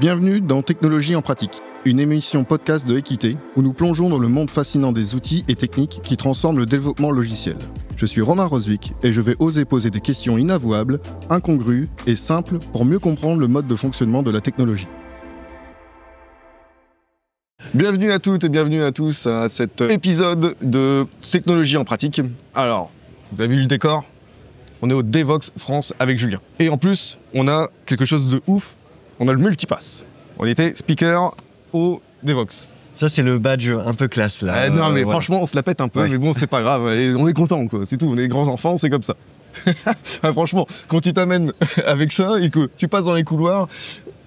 Bienvenue dans Technologie en pratique, une émission podcast de Equité où nous plongeons dans le monde fascinant des outils et techniques qui transforment le développement logiciel. Je suis Romain Roswick et je vais oser poser des questions inavouables, incongrues et simples pour mieux comprendre le mode de fonctionnement de la technologie. Bienvenue à toutes et bienvenue à tous à cet épisode de Technologie en pratique. Alors, vous avez vu le décor ? On est au Devoxx France avec Julien. Et en plus, on a quelque chose de ouf, on a le multipass. On était speaker au Devoxx. Ça, c'est le badge un peu classe, là. Non, mais franchement, on se la pète un peu, mais bon, c'est pas grave. Et on est content, quoi. C'est tout, on est grands enfants, c'est comme ça. Franchement, quand tu t'amènes avec ça et que tu passes dans les couloirs,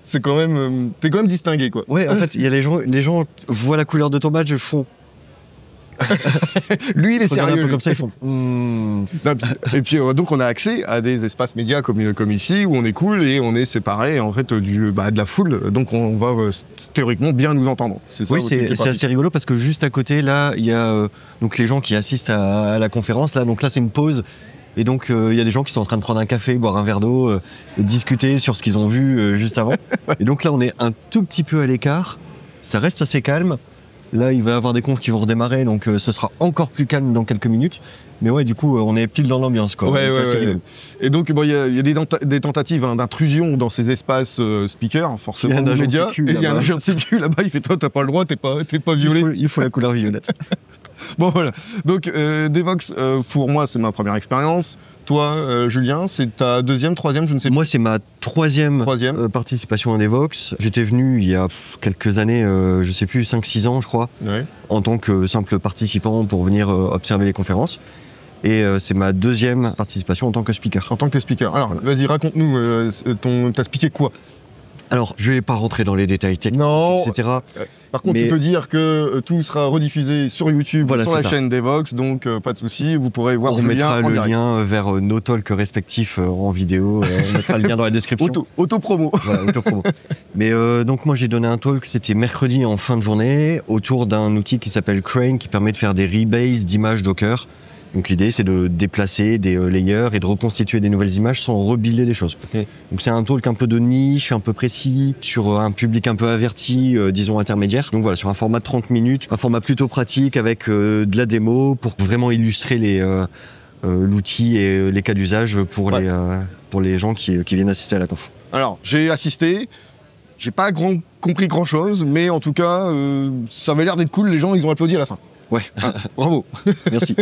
c'est quand même, t'es quand même distingué, quoi. Ouais, en fait, il y a les gens voient la couleur de ton badge, font. Lui, il est sérieux. Un peu comme ça, ils font. Et puis, donc, on a accès à des espaces médias comme ici, où on est cool et on est séparés en fait de la foule. Donc, on va théoriquement bien nous entendre. C'est ça. Oui, c'est assez rigolo parce que juste à côté, là, il y a donc les gens qui assistent à la conférence. Là, donc là, c'est une pause. Et donc, il y a des gens qui sont en train de prendre un café, boire un verre d'eau, discuter sur ce qu'ils ont vu juste avant. Et donc là, on est un tout petit peu à l'écart. Ça reste assez calme. Là, il va y avoir des confs qui vont redémarrer, donc ce sera encore plus calme dans quelques minutes. Mais ouais, du coup, on est pile dans l'ambiance, quoi. Ouais. Et donc, il y a des tentatives d'intrusion dans ces espaces speakers, forcément. Il y a un agent de sécu là-bas. Il y a un agent de sécu là-bas, il fait toi, t'as pas le droit, t'es pas violet. Il faut la couleur violette. Bon, voilà. Donc, Devoxx, pour moi, c'est ma première expérience. Toi, Julien, c'est ta deuxième, troisième, je ne sais pas. Moi, c'est ma troisième. Participation à Devoxx. J'étais venu il y a quelques années, je sais plus, 5-6 ans, je crois, en tant que simple participant pour venir observer les conférences. Et c'est ma deuxième participation en tant que speaker. En tant que speaker. Alors, vas-y, raconte-nous, t'as speaké quoi ? Alors, je vais pas rentrer dans les détails techniques, etc. Par contre, tu peux dire que tout sera rediffusé sur YouTube, sur la chaîne Devoxx, donc pas de souci, vous pourrez voir Julien. On mettra le lien vers nos talks respectifs en vidéo, on mettra le lien dans la description. Auto-promo. Voilà, auto-promo. Mais donc moi j'ai donné un talk, c'était mercredi en fin de journée, autour d'un outil qui s'appelle Crane, qui permet de faire des rebase d'images Docker. Donc l'idée, c'est de déplacer des layers et de reconstituer des nouvelles images sans rebuilder des choses. Okay. Donc c'est un talk un peu de niche, un peu précis, sur un public un peu averti, disons intermédiaire. Donc voilà, sur un format de 30 minutes, un format plutôt pratique avec de la démo pour vraiment illustrer l'outil et les cas d'usage pour les gens qui viennent assister à la conf. Alors, j'ai assisté, j'ai pas compris grand-chose, mais en tout cas, ça avait l'air d'être cool, les gens, ils ont applaudi à la fin. Ouais, bravo. Merci.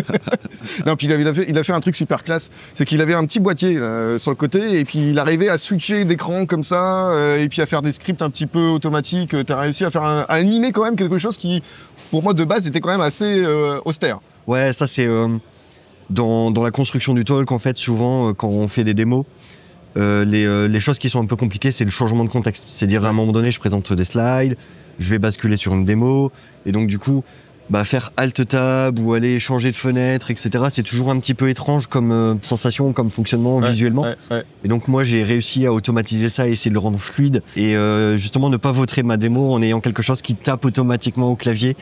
Non, puis il a fait un truc super classe, c'est qu'il avait un petit boîtier là, sur le côté et puis il arrivait à switcher d'écran comme ça et puis à faire des scripts un petit peu automatiques. T'as réussi à animer quand même quelque chose qui, pour moi de base, était quand même assez austère. Ouais, ça c'est dans la construction du talk en fait, souvent quand on fait des démos. Les choses qui sont un peu compliquées, c'est le changement de contexte. C'est-à-dire à un moment donné, je présente des slides, je vais basculer sur une démo et donc du coup. Faire Alt-Tab ou aller changer de fenêtre, etc. C'est toujours un petit peu étrange comme sensation, comme fonctionnement visuellement. Et donc moi j'ai réussi à automatiser ça et essayer de le rendre fluide et justement ne pas vautrer ma démo en ayant quelque chose qui tape automatiquement au clavier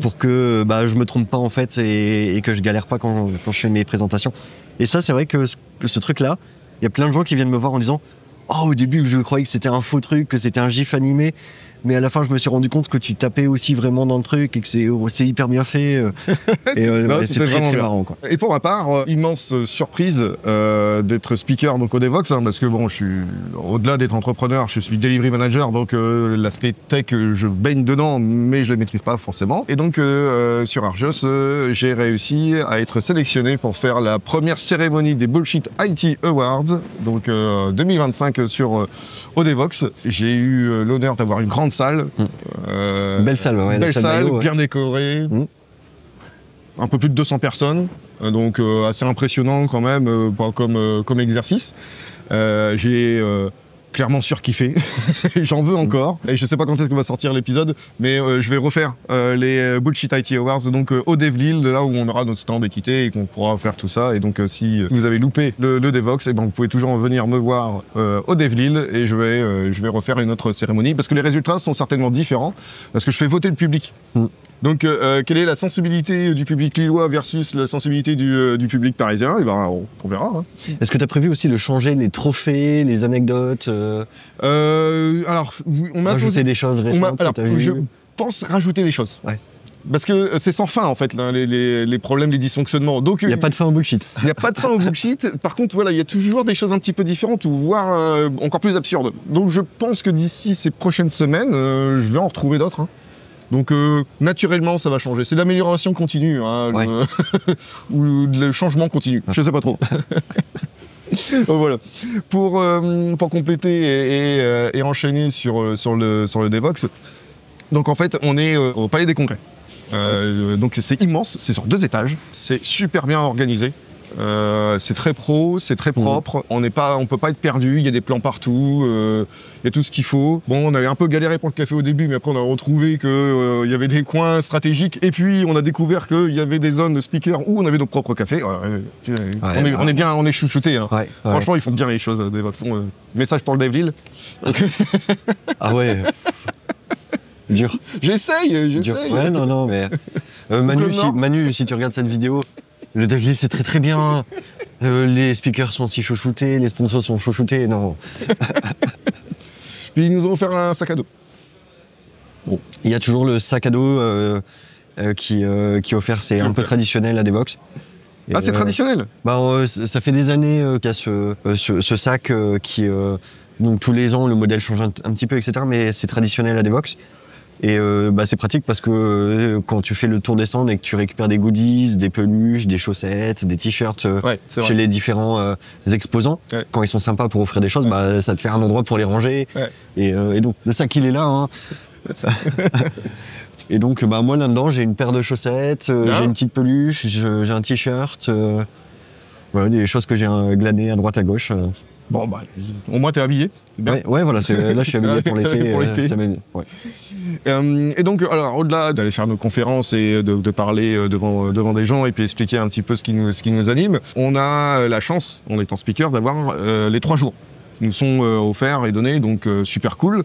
pour que je me trompe pas en fait et que je galère pas quand je fais mes présentations. Et ça c'est vrai que ce truc-là, il y a plein de gens qui viennent me voir en disant « Oh, au début je croyais que c'était un faux truc, que c'était un gif animé. » Mais à la fin, je me suis rendu compte que tu tapais aussi vraiment dans le truc et que c'est hyper bien fait. Et c'est très marrant, quoi. Et pour ma part, immense surprise d'être speaker donc, au Devoxx, parce que bon, je suis au-delà d'être entrepreneur, je suis delivery manager, donc l'aspect tech, je baigne dedans, mais je ne le maîtrise pas forcément. Et donc, sur Arjos, j'ai réussi à être sélectionné pour faire la première cérémonie des Bullshit IT Awards, donc 2025 au Devoxx. J'ai eu l'honneur d'avoir une grande salle. Belle salle, belle salle, bien décorée. Un peu plus de 200 personnes, donc assez impressionnant quand même comme exercice. J'ai clairement surkiffé, j'en veux encore. Et je sais pas quand est-ce qu'on va sortir l'épisode, mais je vais refaire les Bullshit IT Awards donc au Devlil, là où on aura notre stand Equité et qu'on pourra faire tout ça. Et donc si vous avez loupé le Devoxx, vous pouvez toujours venir me voir au Devlil et je vais refaire une autre cérémonie parce que les résultats sont certainement différents parce que je fais voter le public. Donc, quelle est la sensibilité du public lillois versus la sensibilité du public parisien? Et ben, on verra. Hein. Est-ce que tu as prévu aussi de changer les trophées, les anecdotes Alors, on m'a rajouter des choses récentes que tu as vues? Je pense rajouter des choses. Ouais. Parce que c'est sans fin, en fait, là, les problèmes, les dysfonctionnements. Donc, il n'y a pas de fin au bullshit. Il n'y a pas de fin au bullshit. Par contre, voilà, il y a toujours des choses un petit peu différentes ou voire encore plus absurdes. Donc, je pense que d'ici ces prochaines semaines, je vais en retrouver d'autres. Hein. Donc, naturellement, ça va changer. C'est de l'amélioration continue, hein, ouais. ou le changement continu. Je sais pas trop. Voilà. Pour compléter et enchaîner sur le Devoxx, donc en fait, on est au Palais des Congrès. Donc c'est immense, c'est sur 2 étages, c'est super bien organisé. C'est très pro, c'est très propre, on peut pas être perdu, il y a des plans partout, il y a tout ce qu'il faut. Bon, on avait un peu galéré pour le café au début, mais après on a retrouvé qu'il y avait des coins stratégiques, et puis on a découvert qu'il y avait des zones de speakers où on avait nos propres cafés. On est chouchoutés. Hein. Ouais. Franchement, ils font bien les choses, des Devoxx. Message pour le Devlil. Ah ouais. Dur. J'essaye. Ouais, non, mais Manu, si tu regardes cette vidéo, le Devlil c'est très très bien. Les speakers sont si chouchoutés, les sponsors sont chouchoutés, non. Puis ils nous ont offert un sac à dos. Bon. Il y a toujours le sac à dos qui est offert, c'est un peu traditionnel à Devoxx. Ah, c'est traditionnel? Ça fait des années qu'il y a ce sac qui... donc tous les ans, le modèle change un petit peu, etc. Mais c'est traditionnel à Devoxx. Et c'est pratique parce que quand tu fais le tour des stands et que tu récupères des goodies, des peluches, des chaussettes, des t-shirts chez les différents exposants, quand ils sont sympas pour offrir des choses, ça te fait un endroit pour les ranger. Ouais. Et donc le sac il est là. Hein. Et donc moi là-dedans j'ai une paire de chaussettes, j'ai une petite peluche, j'ai un t-shirt, des choses que j'ai glanées à droite à gauche. Bon, au moins t'es habillé. Ouais, voilà, là je suis habillé pour l'été. Ouais. Et donc, alors, au-delà d'aller faire nos conférences et de parler devant des gens et puis expliquer un petit peu ce qui nous anime, on a la chance, en étant speaker, d'avoir les 3 jours. Nous sont offerts et donnés, donc super cool.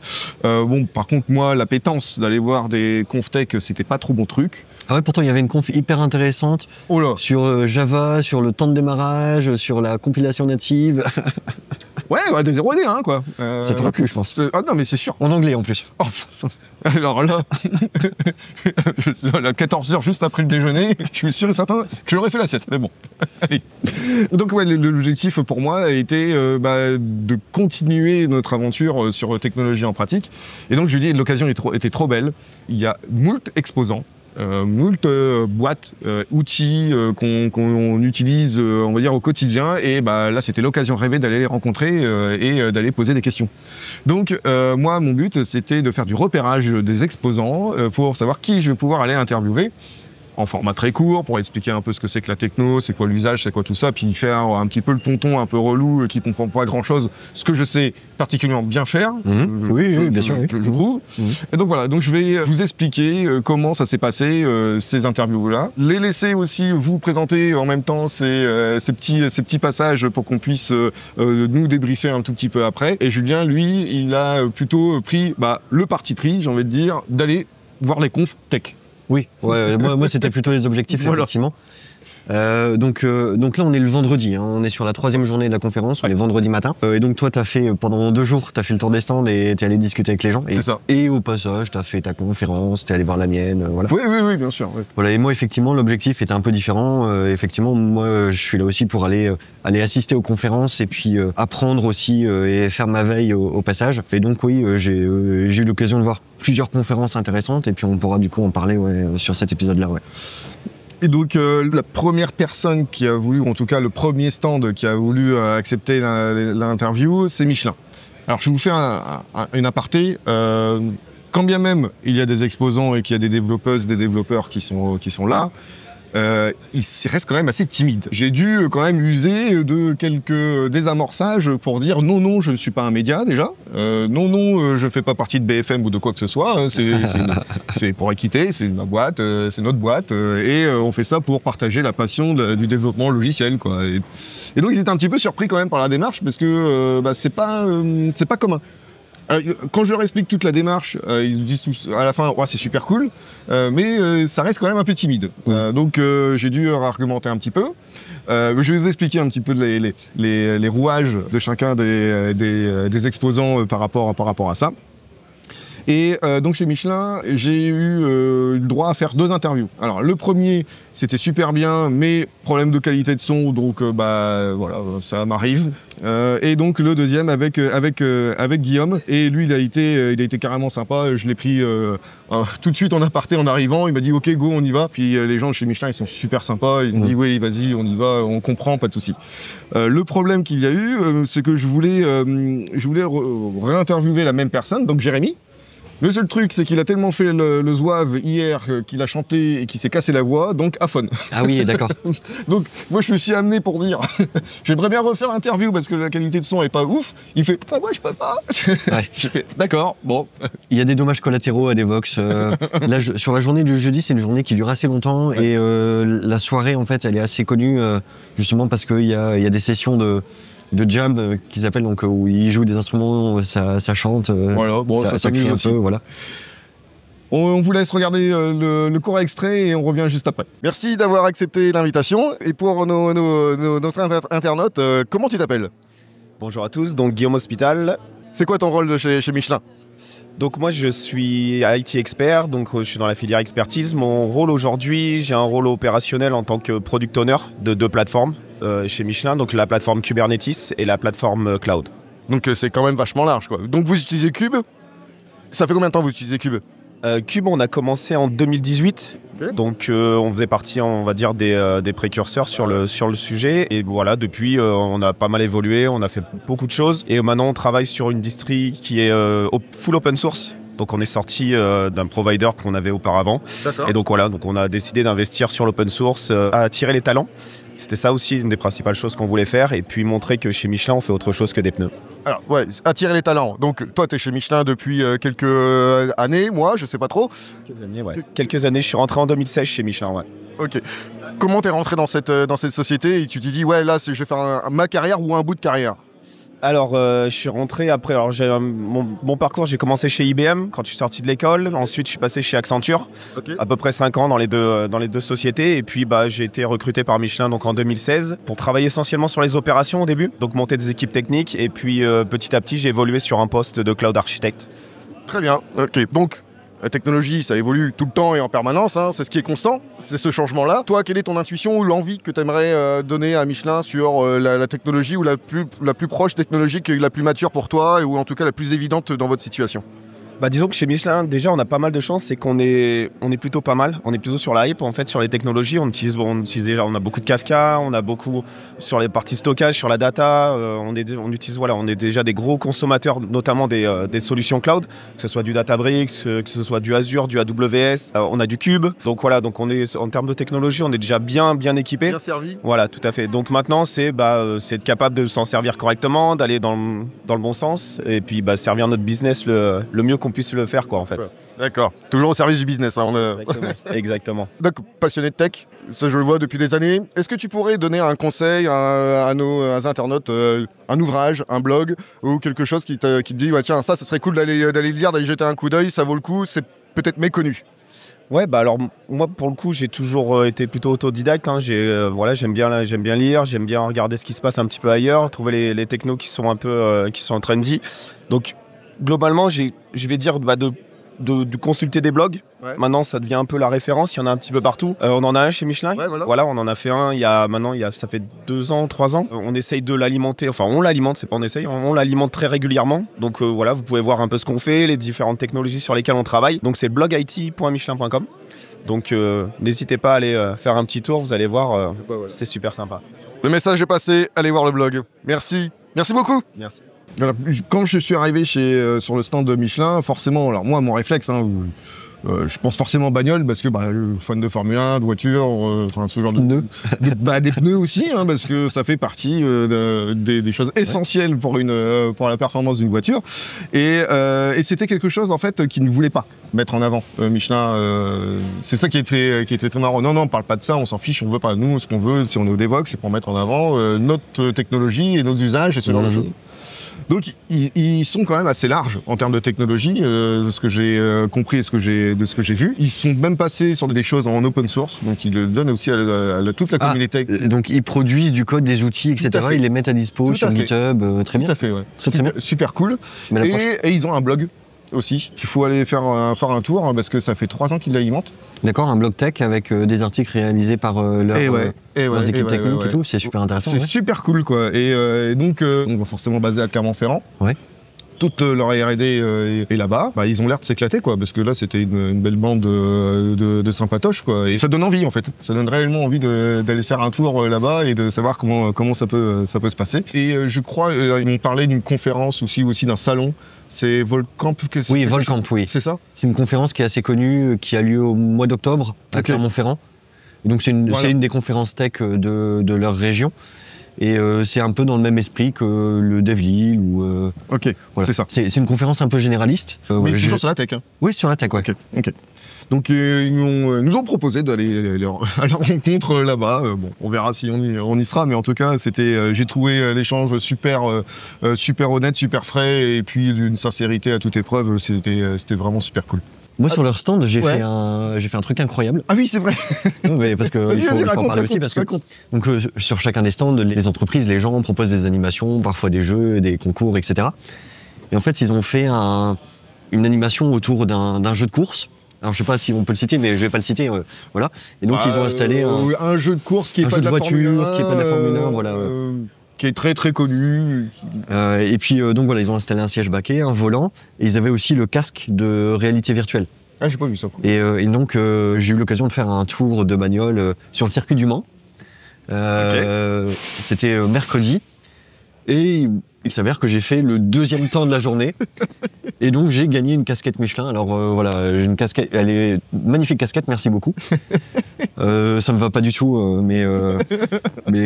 Par contre, moi, l'appétence d'aller voir des conftech, c'était pas trop mon truc. Ah ouais, pourtant il y avait une conf hyper intéressante sur Java, sur le temps de démarrage, sur la compilation native. Ouais, des 0D, hein, quoi. Ça t'aurait plu, je pense. Ah non, mais c'est sûr. En anglais, en plus. Oh, alors là, à 14h, juste après le déjeuner, je suis sûr et certain que j'aurais fait la sieste, mais bon. Allez. Donc, ouais, l'objectif pour moi a été de continuer notre aventure sur technologie en pratique. Et donc, je lui dis, l'occasion était trop belle. Il y a moult exposants. Moult boîtes, outils qu'on utilise, on va dire, au quotidien. Et là, c'était l'occasion rêvée d'aller les rencontrer et d'aller poser des questions. Donc, moi, mon but, c'était de faire du repérage des exposants pour savoir qui je vais pouvoir aller interviewer en format très court pour expliquer un peu ce que c'est que la techno, c'est quoi l'usage, c'est quoi tout ça, puis faire un petit peu le tonton un peu relou qui comprend pas grand-chose, ce que je sais particulièrement bien faire. Oui, bien sûr. Je trouve. Et donc voilà, donc je vais vous expliquer comment ça s'est passé, ces interviews-là. Les laisser aussi vous présenter en même temps ces petits passages pour qu'on puisse nous débriefer un tout petit peu après. Et Julien, lui, il a plutôt pris le parti pris, j'ai envie de dire, d'aller voir les confs tech. Oui, moi c'était plutôt les objectifs, voilà. Effectivement. Donc là on est le vendredi, hein, on est sur la 3e journée de la conférence, on est vendredi matin. Et donc toi t'as fait pendant 2 jours, t'as fait le tour des stands et t'es allé discuter avec les gens. C'est ça. Et au passage t'as fait ta conférence, t'es allé voir la mienne, voilà. Oui, bien sûr. Oui. Voilà, et moi effectivement l'objectif était un peu différent. Effectivement moi je suis là aussi pour aller assister aux conférences et puis apprendre aussi et faire ma veille au passage. Et donc oui, j'ai eu l'occasion de voir plusieurs conférences intéressantes et puis on pourra du coup en parler sur cet épisode-là. Ouais. Et donc la première personne qui a voulu, en tout cas le premier stand qui a voulu accepter l'interview, c'est Michelin. Alors je vous fais une aparté. Quand bien même il y a des exposants et qu'il y a des développeuses, des développeurs qui sont là, il reste quand même assez timide. J'ai dû quand même user de quelques désamorçages pour dire non, je ne suis pas un média déjà. Non, je ne fais pas partie de BFM ou de quoi que ce soit. C'est pour équité, c'est ma boîte, c'est notre boîte. Et on fait ça pour partager la passion du développement logiciel, quoi. Et donc ils étaient un petit peu surpris quand même par la démarche parce que c'est pas commun. Quand je leur explique toute la démarche, ils disent tous à la fin ouais, c'est super cool, mais ça reste quand même un peu timide. Donc j'ai dû argumenter un petit peu. Je vais vous expliquer un petit peu les rouages de chacun des exposants par rapport à ça. Et donc chez Michelin, j'ai eu le droit à faire 2 interviews. Alors le premier, c'était super bien, mais problème de qualité de son, donc voilà, ça m'arrive. Et donc le deuxième avec Guillaume, et lui il a été carrément sympa. Je l'ai pris tout de suite en aparté en arrivant. Il m'a dit ok go on y va. Puis les gens chez Michelin ils sont super sympas. Ils m'ont dit oui vas-y on y va, on comprend, pas de souci. Le problème qu'il y a eu, c'est que je voulais réinterviewer la même personne, donc Jérémy. Le seul truc, c'est qu'il a tellement fait le zouave hier qu'il a chanté et qu'il s'est cassé la voix, donc aphone. Ah oui, d'accord. Donc moi je me suis amené pour dire j'aimerais bien refaire l'interview parce que la qualité de son est pas ouf. Il fait ah ouais je peux pas. Ouais. J'ai fait d'accord, bon. Il y a des dommages collatéraux à Devox. Sur la journée du jeudi, c'est une journée qui dure assez longtemps, ouais. Et la soirée en fait elle est assez connue justement parce qu'il y a des sessions de jam qu'ils appellent, donc où ils jouent des instruments, ça chante, voilà, bon, ça crie un peu, voilà. On vous laisse regarder le court extrait et on revient juste après. Merci d'avoir accepté l'invitation. Et pour nos internautes, comment tu t'appelles? Bonjour à tous, donc Guillaume Hospital. C'est quoi ton rôle chez Michelin? Donc moi je suis IT expert, donc je suis dans la filière expertise. Mon rôle aujourd'hui, j'ai un rôle opérationnel en tant que product owner de 2 plateformes chez Michelin, donc la plateforme Kubernetes et la plateforme Cloud. Donc c'est quand même vachement large quoi. Donc vous utilisez Kube? Ça fait combien de temps que vous utilisez Kube? Cube, on a commencé en 2018, okay. Donc on faisait partie, on va dire, des précurseurs sur le sujet. Et voilà, depuis, on a pas mal évolué, on a fait beaucoup de choses. Et maintenant, on travaille sur une distri qui est full open source. Donc on est sorti d'un provider qu'on avait auparavant. Et donc voilà, donc on a décidé d'investir sur l'open source, à attirer les talents. C'était ça aussi une des principales choses qu'on voulait faire, et puis montrer que chez Michelin on fait autre chose que des pneus. Alors ouais, attirer les talents. Donc toi tu es chez Michelin depuis quelques années, moi je sais pas trop. Quelques années, ouais. Quelques années, je suis rentré en 2016 chez Michelin, ouais. Ok. Comment t'es rentré dans cette société et tu t'es dit ouais là je vais faire ma carrière ou un bout de carrière? Alors, je suis rentré après. Alors, mon parcours, j'ai commencé chez IBM quand je suis sorti de l'école. Ensuite, je suis passé chez Accenture, okay. À peu près 5 ans dans les deux sociétés. Et puis, j'ai été recruté par Michelin donc en 2016 pour travailler essentiellement sur les opérations au début, donc monter des équipes techniques. Et puis, petit à petit, j'ai évolué sur un poste de cloud architecte. Très bien. Ok. Donc, la technologie, ça évolue tout le temps et en permanence, hein, c'est ce qui est constant, c'est ce changement-là. Toi, quelle est ton intuition ou l'envie que tu aimerais donner à Michelin sur la technologie ou la plus proche technologique et la plus mature pour toi, ou en tout cas la plus évidente dans votre situation? Disons que chez Michelin, déjà, on a pas mal de chance, c'est qu'on est plutôt pas mal. On est plutôt sur la hype, en fait, sur les technologies. On a beaucoup de Kafka, on a beaucoup sur les parties stockage, sur la data. On est déjà des gros consommateurs, notamment des solutions cloud, que ce soit du Databricks, que ce soit du Azure, du AWS. On a du Cube. Donc voilà, donc on est en termes de technologie, on est déjà bien équipé. Bien servi. Voilà, tout à fait. Donc maintenant, c'est être capable de s'en servir correctement, d'aller dans le bon sens, et puis servir notre business le mieux qu'on puisse le faire, quoi, en fait. D'accord. Toujours au service du business. Hein, Exactement. Donc, passionné de tech, ça je le vois depuis des années. Est-ce que tu pourrais donner un conseil à nos internautes, un ouvrage, un blog, ou quelque chose qui te dit ouais, tiens, ça serait cool d'aller lire, d'aller jeter un coup d'œil, ça vaut le coup, c'est peut-être méconnu? Ouais, alors moi pour le coup j'ai toujours été plutôt autodidacte, hein. J'aime bien lire, j'aime bien regarder ce qui se passe un petit peu ailleurs, trouver les technos qui sont un peu qui sont trendy. Donc globalement je vais dire de consulter des blogs. Ouais. Maintenant ça devient un peu la référence, il y en a un petit peu partout. On en a un chez Michelin, ouais, voilà, on en a fait un ça fait 2 ans, 3 ans. On essaye de l'alimenter, enfin on l'alimente, c'est pas on essaye, on l'alimente très régulièrement. Donc voilà, vous pouvez voir un peu ce qu'on fait, les différentes technologies sur lesquelles on travaille. Donc c'est blogit.michelin.com. Donc n'hésitez pas à aller faire un petit tour, vous allez voir, voilà. C'est super sympa. Le message est passé, allez voir le blog. Merci beaucoup. Merci. Alors, quand je suis arrivé sur le stand de Michelin, forcément, alors moi, mon réflexe, hein, je pense forcément bagnole parce que fan de Formule 1, de voiture, ce genre de pneus. Des pneus aussi, hein, parce que ça fait partie des choses essentielles pour la performance d'une voiture. Et c'était quelque chose en fait qu'ils ne voulaient pas mettre en avant. Michelin, c'est ça qui était très marrant. Non, on parle pas de ça, on s'en fiche, on veut pas. Nous, ce qu'on veut, si on est au Devox, c'est pour mettre en avant notre technologie et nos usages et ce genre de choses. Donc ils sont quand même assez larges en termes de technologie, de ce que j'ai compris et de ce que j'ai vu. Ils sont même passés sur des choses en open source, donc ils le donnent aussi à toute la communauté. Donc ils produisent du code, des outils, etc. Ils les mettent à dispo sur GitHub, très bien. Tout à fait, ouais. Très bien. Super cool. Et ils ont un blog aussi. Il faut aller faire un tour hein, parce que ça fait 3 ans qu'ils l'alimentent. D'accord, un blog tech avec des articles réalisés par leurs équipes techniques et tout, c'est super intéressant. C'est super cool quoi. Et donc, on va forcément basé à Clermont-Ferrand. Ouais. Toute leur R&D est là-bas. Bah, ils ont l'air de s'éclater quoi, parce que là c'était une belle bande de sympatoches quoi. Et ça donne envie en fait. Ça donne réellement envie d'aller faire un tour là-bas et de savoir comment ça peut se passer. Et je crois ils m'ont parlé d'une conférence aussi d'un salon. C'est Volcamp. Oui, Volcamp, oui. C'est ça. C'est une conférence qui est assez connue, qui a lieu au mois d'octobre à Clermont-Ferrand. Et donc c'est une des conférences tech de leur région. Et c'est un peu dans le même esprit que le DevLille ou. Ok, voilà. C'est ça. C'est une conférence un peu généraliste. Mais toujours sur la tech. Hein. Oui, sur la tech, ouais. Ok. Donc ils nous ont proposé d'aller à leur rencontre là-bas. Bon, on verra si on y sera, mais en tout cas, j'ai trouvé l'échange super honnête, super frais, et puis d'une sincérité à toute épreuve. C'était vraiment super cool. Moi, sur leur stand, j'ai fait un truc incroyable. Ah oui, c'est vrai. Mais parce qu'il faut en parler aussi. Parce que, donc, sur chacun des stands, les entreprises, les gens proposent des animations, parfois des jeux, des concours, etc. Et en fait, ils ont fait une animation autour d'un jeu de course. Alors, je sais pas si on peut le citer, mais je vais pas le citer. Voilà. Et donc, ils ont installé un jeu de course qui est pas de la voiture, qui est pas de la Formule 1, voilà. Qui est très très connu. Et puis donc voilà, ils ont installé un siège baquet, un volant, et ils avaient aussi le casque de réalité virtuelle. Ah, j'ai pas vu ça. Cool. Et donc j'ai eu l'occasion de faire un tour de bagnole sur le circuit du Mans. C'était mercredi, et il s'avère que j'ai fait le 2e temps de la journée, et donc j'ai gagné une casquette Michelin. Alors voilà, j'ai une casquette, elle est magnifique casquette, merci beaucoup. Ça me va pas du tout, mais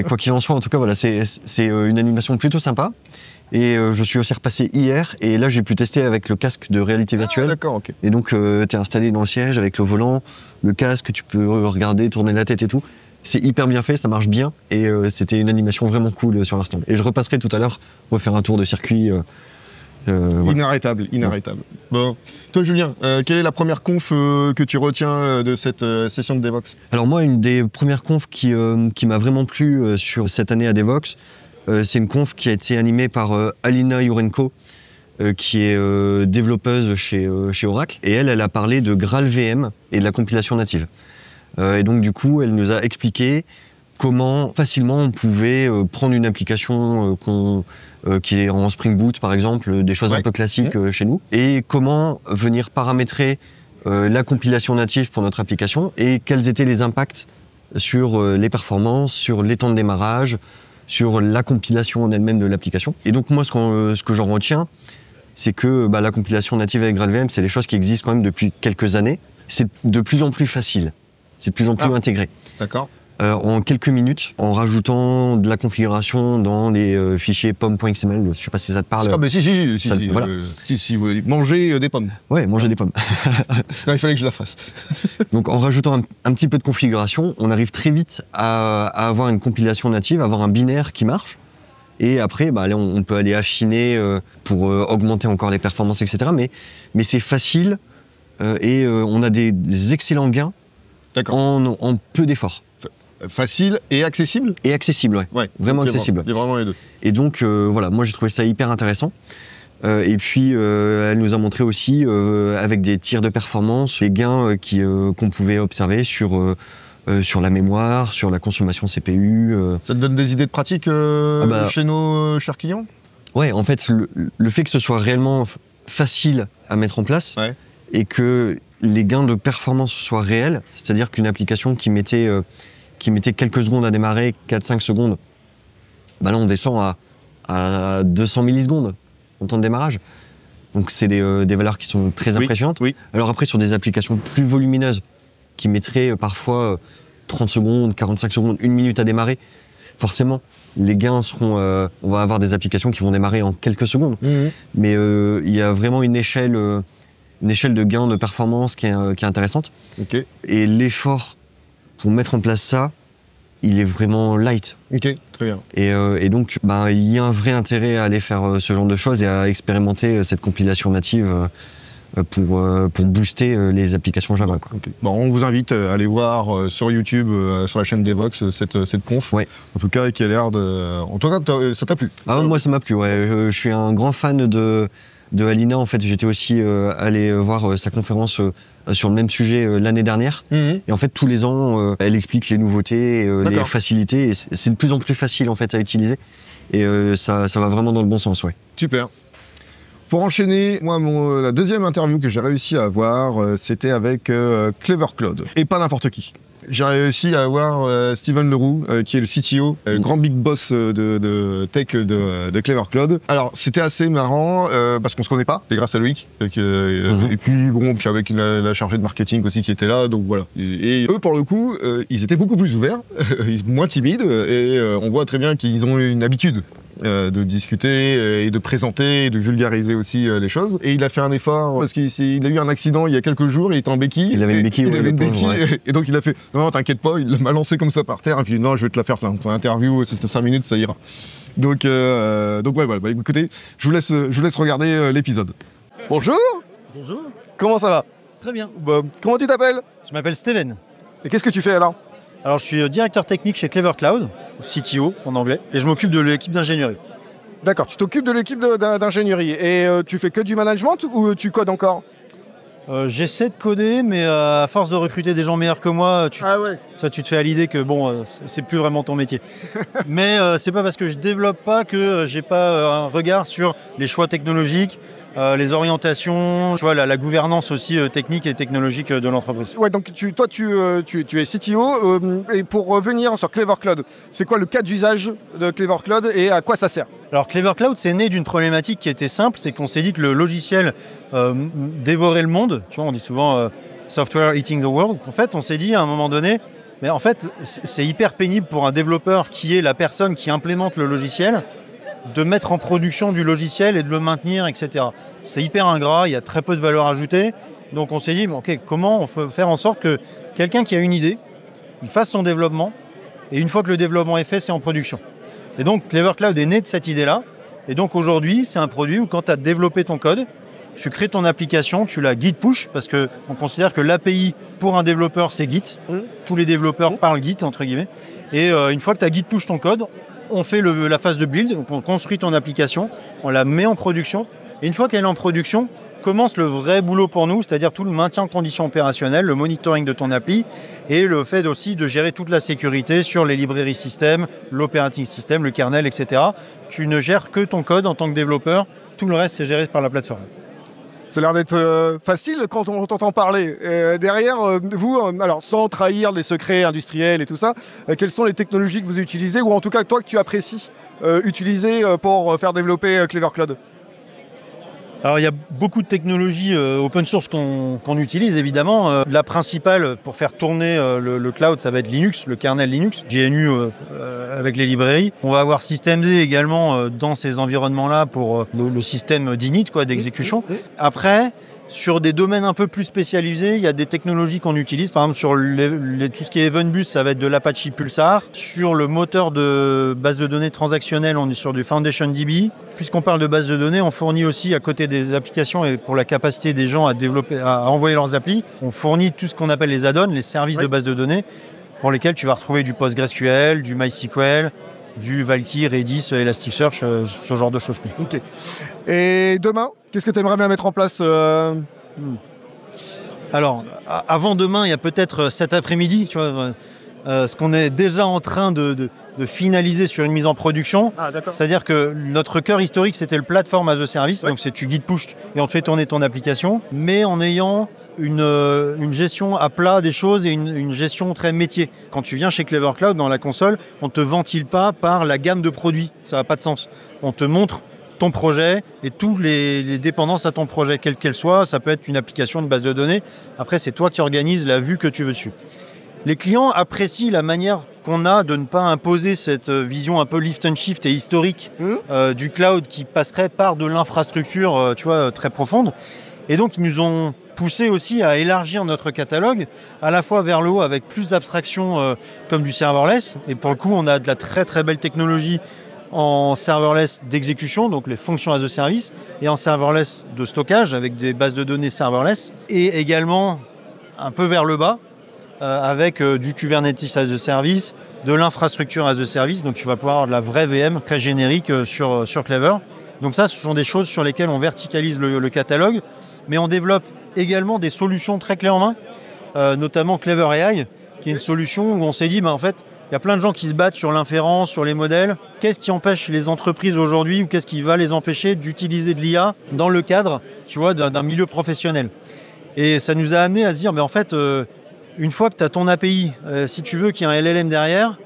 quoi qu'il en soit, en tout cas voilà, c'est une animation plutôt sympa. Et je suis aussi repassé hier, et là j'ai pu tester avec le casque de réalité virtuelle. D'accord, ok. Et donc t'es installé dans le siège avec le volant, le casque, tu peux regarder, tourner la tête et tout. C'est hyper bien fait, ça marche bien, et c'était une animation vraiment cool sur l'instant. Et je repasserai tout à l'heure refaire un tour de circuit. Inarrêtable. Bon, toi Julien, quelle est la première conf que tu retiens de cette session de Devoxx? Alors moi, une des premières confs qui m'a vraiment plu sur cette année à Devoxx, c'est une conf qui a été animée par Alina Yurenko, qui est développeuse chez Oracle, et elle a parlé de GraalVM et de la compilation native. Et donc du coup, elle nous a expliqué comment facilement on pouvait prendre une application qui est en Spring Boot par exemple, des choses un peu classiques chez nous, et comment venir paramétrer la compilation native pour notre application, et quels étaient les impacts sur les performances, sur les temps de démarrage, sur la compilation en elle-même de l'application. Et donc moi, ce que j'en retiens, c'est que la compilation native avec GraalVM, c'est des choses qui existent quand même depuis quelques années. C'est de plus en plus facile. C'est de plus en plus intégré. D'accord. En quelques minutes, en rajoutant de la configuration dans les fichiers pom.xml, je ne sais pas si ça te parle. Ah bah si, voilà. Si, manger des pommes. Ouais, manger des pommes. Non, il fallait que je la fasse. Donc en rajoutant un petit peu de configuration, on arrive très vite à avoir une compilation native, avoir un binaire qui marche. Et après, là, on peut aller affiner pour augmenter encore les performances, etc. Mais c'est facile et on a des excellents gains en peu d'efforts. Facile et accessible. Et accessible, ouais. Vraiment accessible. Il y a vraiment les deux. Et donc, voilà, moi j'ai trouvé ça hyper intéressant. Et puis, elle nous a montré aussi, avec des tirs de performance, les gains qu'on pouvait observer sur la mémoire, sur la consommation CPU. Ça te donne des idées de pratique chez nos chers clients? Ouais, en fait, le fait que ce soit réellement facile à mettre en place et que les gains de performance soient réels, c'est-à-dire qu'une application qui mettait quelques secondes à démarrer, 4-5 secondes, là on descend à 200 millisecondes en temps de démarrage. Donc c'est des valeurs qui sont très impressionnantes. Oui. Alors après, sur des applications plus volumineuses, qui mettraient parfois 30 secondes, 45 secondes, 1 minute à démarrer, forcément, les gains seront... on va avoir des applications qui vont démarrer en quelques secondes. Mais il y a vraiment une échelle de gain de performance qui est intéressante. Et l'effort pour mettre en place ça, il est vraiment light. Ok, Très bien. Et donc, il y a un vrai intérêt à aller faire ce genre de choses et à expérimenter cette compilation native pour booster les applications Java, quoi. Okay. Bon, on vous invite à aller voir sur YouTube, sur la chaîne d'Evox, cette conf. Ouais. En tout cas, qui a l'air de... En tout cas, ça t'a plu? Moi, ça m'a plu, ouais. Je suis un grand fan de Alina. En fait, j'étais aussi allé voir sa conférence sur le même sujet l'année dernière. Et en fait, tous les ans, elle explique les nouveautés, les facilités. Et c'est de plus en plus facile, en fait, à utiliser. Et ça va vraiment dans le bon sens, ouais. Super. Pour enchaîner, moi, la deuxième interview que j'ai réussi à avoir, c'était avec Clever Cloud. Et pas n'importe qui. J'ai réussi à avoir Steven Leroux, qui est le CTO, le grand big boss de tech de Clever Cloud. Alors, c'était assez marrant, parce qu'on se connaît pas, c'est grâce à Loïc. Et puis, puis avec la chargée de marketing aussi qui était là, donc voilà. Et eux, pour le coup, ils étaient beaucoup plus ouverts, moins timides, et on voit très bien qu'ils ont une habitude de discuter et de présenter et de vulgariser aussi les choses. Et il a fait un effort parce qu'il a eu un accident il y a quelques jours, il était en béquille. Il avait une béquille, et donc il a fait non, t'inquiète pas, il m'a lancé comme ça par terre et puis non, je vais te la faire, ton interview, c'était 5 minutes, ça ira. Donc ouais, voilà, écoutez, je vous laisse regarder l'épisode. Bonjour. Bonjour. Comment ça va? Très bien. Comment tu t'appelles? Je m'appelle Steven. Et qu'est-ce que tu fais alors? Alors, je suis directeur technique chez Clever Cloud, CTO en anglais, et je m'occupe de l'équipe d'ingénierie. D'accord, tu t'occupes de l'équipe d'ingénierie. Et tu fais que du management ou tu codes encore? J'essaie de coder, mais à force de recruter des gens meilleurs que moi, tu te fais à l'idée que bon, c'est plus vraiment ton métier. Mais c'est pas parce que je développe pas que j'ai pas un regard sur les choix technologiques, les orientations, tu vois, la gouvernance aussi technique et technologique de l'entreprise. Ouais, donc toi tu es CTO et pour revenir sur Clever Cloud, c'est quoi le cas d'usage de Clever Cloud et à quoi ça sert? Alors Clever Cloud, c'est né d'une problématique qui était simple, c'est qu'on s'est dit que le logiciel dévorait le monde. Tu vois, on dit souvent software eating the world. En fait, on s'est dit à un moment donné, mais en fait, c'est hyper pénible pour un développeur qui est la personne qui implémente le logiciel de mettre en production du logiciel et de le maintenir, etc. C'est hyper ingrat, il y a très peu de valeur ajoutée. Donc on s'est dit, ok, comment on peut faire en sorte que quelqu'un qui a une idée, il fasse son développement, et une fois que le développement est fait, c'est en production. Et donc Clever Cloud est né de cette idée-là. Et donc aujourd'hui, c'est un produit où quand tu as développé ton code, tu crées ton application, tu la Git push, parce qu'on considère que l'API pour un développeur, c'est Git. Tous les développeurs parlent Git, entre guillemets. Et une fois que tu as Git push ton code, on fait la phase de build, donc on construit ton application, on la met en production, et une fois qu'elle est en production, commence le vrai boulot pour nous, c'est-à-dire tout le maintien en condition opérationnelle, le monitoring de ton appli, et le fait aussi de gérer toute la sécurité sur les librairies système, l'operating system, le kernel, etc. Tu ne gères que ton code en tant que développeur, tout le reste c'est géré par la plateforme. Ça a l'air d'être facile quand on t'entend parler. Derrière, vous, alors sans trahir les secrets industriels et tout ça, quelles sont les technologies que vous utilisez, ou en tout cas toi que tu apprécies utiliser pour faire développer Clever Cloud? Alors il y a beaucoup de technologies open source qu'on utilise évidemment. La principale pour faire tourner le cloud, ça va être Linux, le kernel Linux, GNU avec les librairies. On va avoir systemd également dans ces environnements-là pour le système d'init, d'exécution. Après, sur des domaines un peu plus spécialisés, il y a des technologies qu'on utilise. Par exemple, sur tout ce qui est Event Bus, ça va être de l'Apache Pulsar. Sur le moteur de base de données transactionnelle, on est sur du Foundation DB. Puisqu'on parle de base de données, on fournit aussi à côté des applications et pour la capacité des gens à envoyer leurs applis, on fournit tout ce qu'on appelle les add-ons, les services de base de données, pour lesquels tu vas retrouver du PostgreSQL, du MySQL, du Valky, Redis, Elasticsearch, ce genre de choses. Ok. Et demain, qu'est-ce que tu aimerais bien mettre en place Alors, avant demain, il y a peut-être cet après-midi, tu vois, ce qu'on est déjà en train de finaliser sur une mise en production. C'est-à-dire que notre cœur historique, c'était le platform as a service, donc c'est tu Git push et on te fait tourner ton application, mais en ayant une gestion à plat des choses et une gestion très métier. Quand tu viens chez Clever Cloud, dans la console, on ne te ventile pas par la gamme de produits. Ça n'a pas de sens. On te montre ton projet et toutes les dépendances à ton projet, quelle qu'elle soit. Ça peut être une application de base de données. Après, c'est toi qui organises la vue que tu veux dessus. Les clients apprécient la manière qu'on a de ne pas imposer cette vision un peu lift and shift et historique du cloud qui passerait par de l'infrastructure très profonde. Et donc, ils nous ont poussé aussi à élargir notre catalogue, à la fois vers le haut avec plus d'abstraction comme du serverless. Et pour le coup, on a de la très très belle technologie en serverless d'exécution, donc les fonctions as a service, et en serverless de stockage avec des bases de données serverless. Et également un peu vers le bas avec du Kubernetes as a service, de l'infrastructure as a service. Donc tu vas pouvoir avoir de la vraie VM très générique sur Clever. Donc ça, ce sont des choses sur lesquelles on verticalise le catalogue, mais on développe également des solutions très clés en main, notamment Clever AI, qui est une solution où on s'est dit, en fait, il y a plein de gens qui se battent sur l'inférence, sur les modèles. Qu'est-ce qui empêche les entreprises aujourd'hui ou qu'est-ce qui va les empêcher d'utiliser de l'IA dans le cadre, tu vois, d'un milieu professionnel? Et ça nous a amené à se dire, mais en fait, une fois que tu as ton API, si tu veux qu'il y ait un LLM derrière,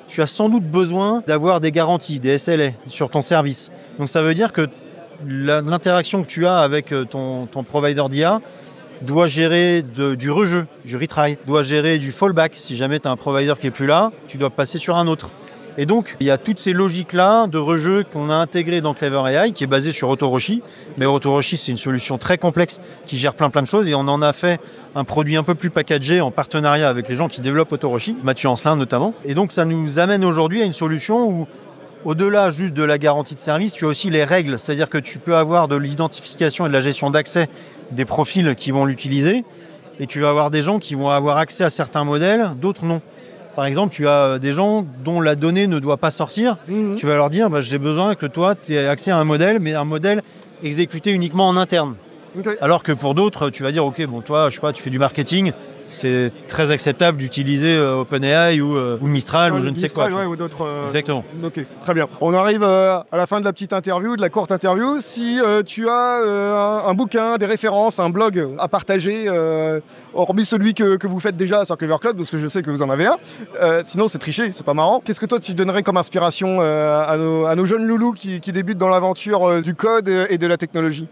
tu as sans doute besoin d'avoir des garanties, des SLA sur ton service. Donc ça veut dire que l'interaction que tu as avec ton provider d'IA doit gérer du rejeu, du retry, doit gérer du fallback. Si jamais tu as un provider qui n'est plus là, tu dois passer sur un autre. Et donc, il y a toutes ces logiques-là de rejeu qu'on a intégrées dans Clever AI, qui est basée sur Autoroshi. Mais Autoroshi, c'est une solution très complexe qui gère plein de choses. Et on en a fait un produit un peu plus packagé en partenariat avec les gens qui développent Autoroshi, Mathieu Ancelin notamment. Et donc, ça nous amène aujourd'hui à une solution où, au-delà juste de la garantie de service, tu as aussi les règles. C'est-à-dire que tu peux avoir de l'identification et de la gestion d'accès des profils qui vont l'utiliser. Et tu vas avoir des gens qui vont avoir accès à certains modèles, d'autres non. Par exemple, tu as des gens dont la donnée ne doit pas sortir. Tu vas leur dire, j'ai besoin que toi, tu aies accès à un modèle, mais un modèle exécuté uniquement en interne. Okay. Alors que pour d'autres, tu vas dire, ok, toi, je sais pas, tu fais du marketing, c'est très acceptable d'utiliser OpenAI ou Mistral ou je ne sais quoi. Ouais, ou d'autres. Exactement. Ok, très bien. On arrive à la fin de la petite interview, de la courte interview. Si tu as un bouquin, des références, un blog à partager, hormis celui que vous faites déjà sur Clever Cloud, parce que je sais que vous en avez un. Sinon, c'est tricher, c'est pas marrant. Qu'est-ce que toi, tu donnerais comme inspiration à nos jeunes loulous qui débutent dans l'aventure du code et de la technologie?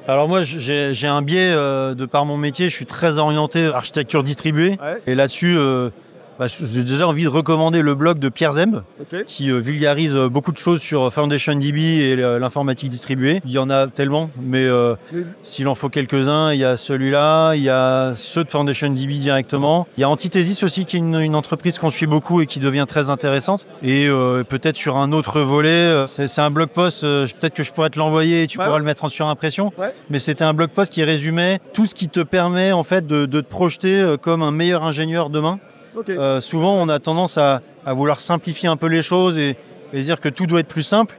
Alors moi, j'ai un biais de par mon métier, je suis très orienté architecture distribuée. Ouais. Et là-dessus, j'ai déjà envie de recommander le blog de Pierre Zemb, qui vulgarise beaucoup de choses sur FoundationDB et l'informatique distribuée. Il y en a tellement, mais s'il en faut quelques-uns, il y a celui-là, il y a ceux de FoundationDB directement. Il y a Antithesis aussi, qui est une entreprise qu'on suit beaucoup et qui devient très intéressante. Et peut-être sur un autre volet, c'est un blog post, peut-être que je pourrais te l'envoyer et tu pourras le mettre en surimpression. Ouais. Mais c'était un blog post qui résumait tout ce qui te permet en fait de te projeter comme un meilleur ingénieur demain. Okay. Souvent, on a tendance à vouloir simplifier un peu les choses et dire que tout doit être plus simple.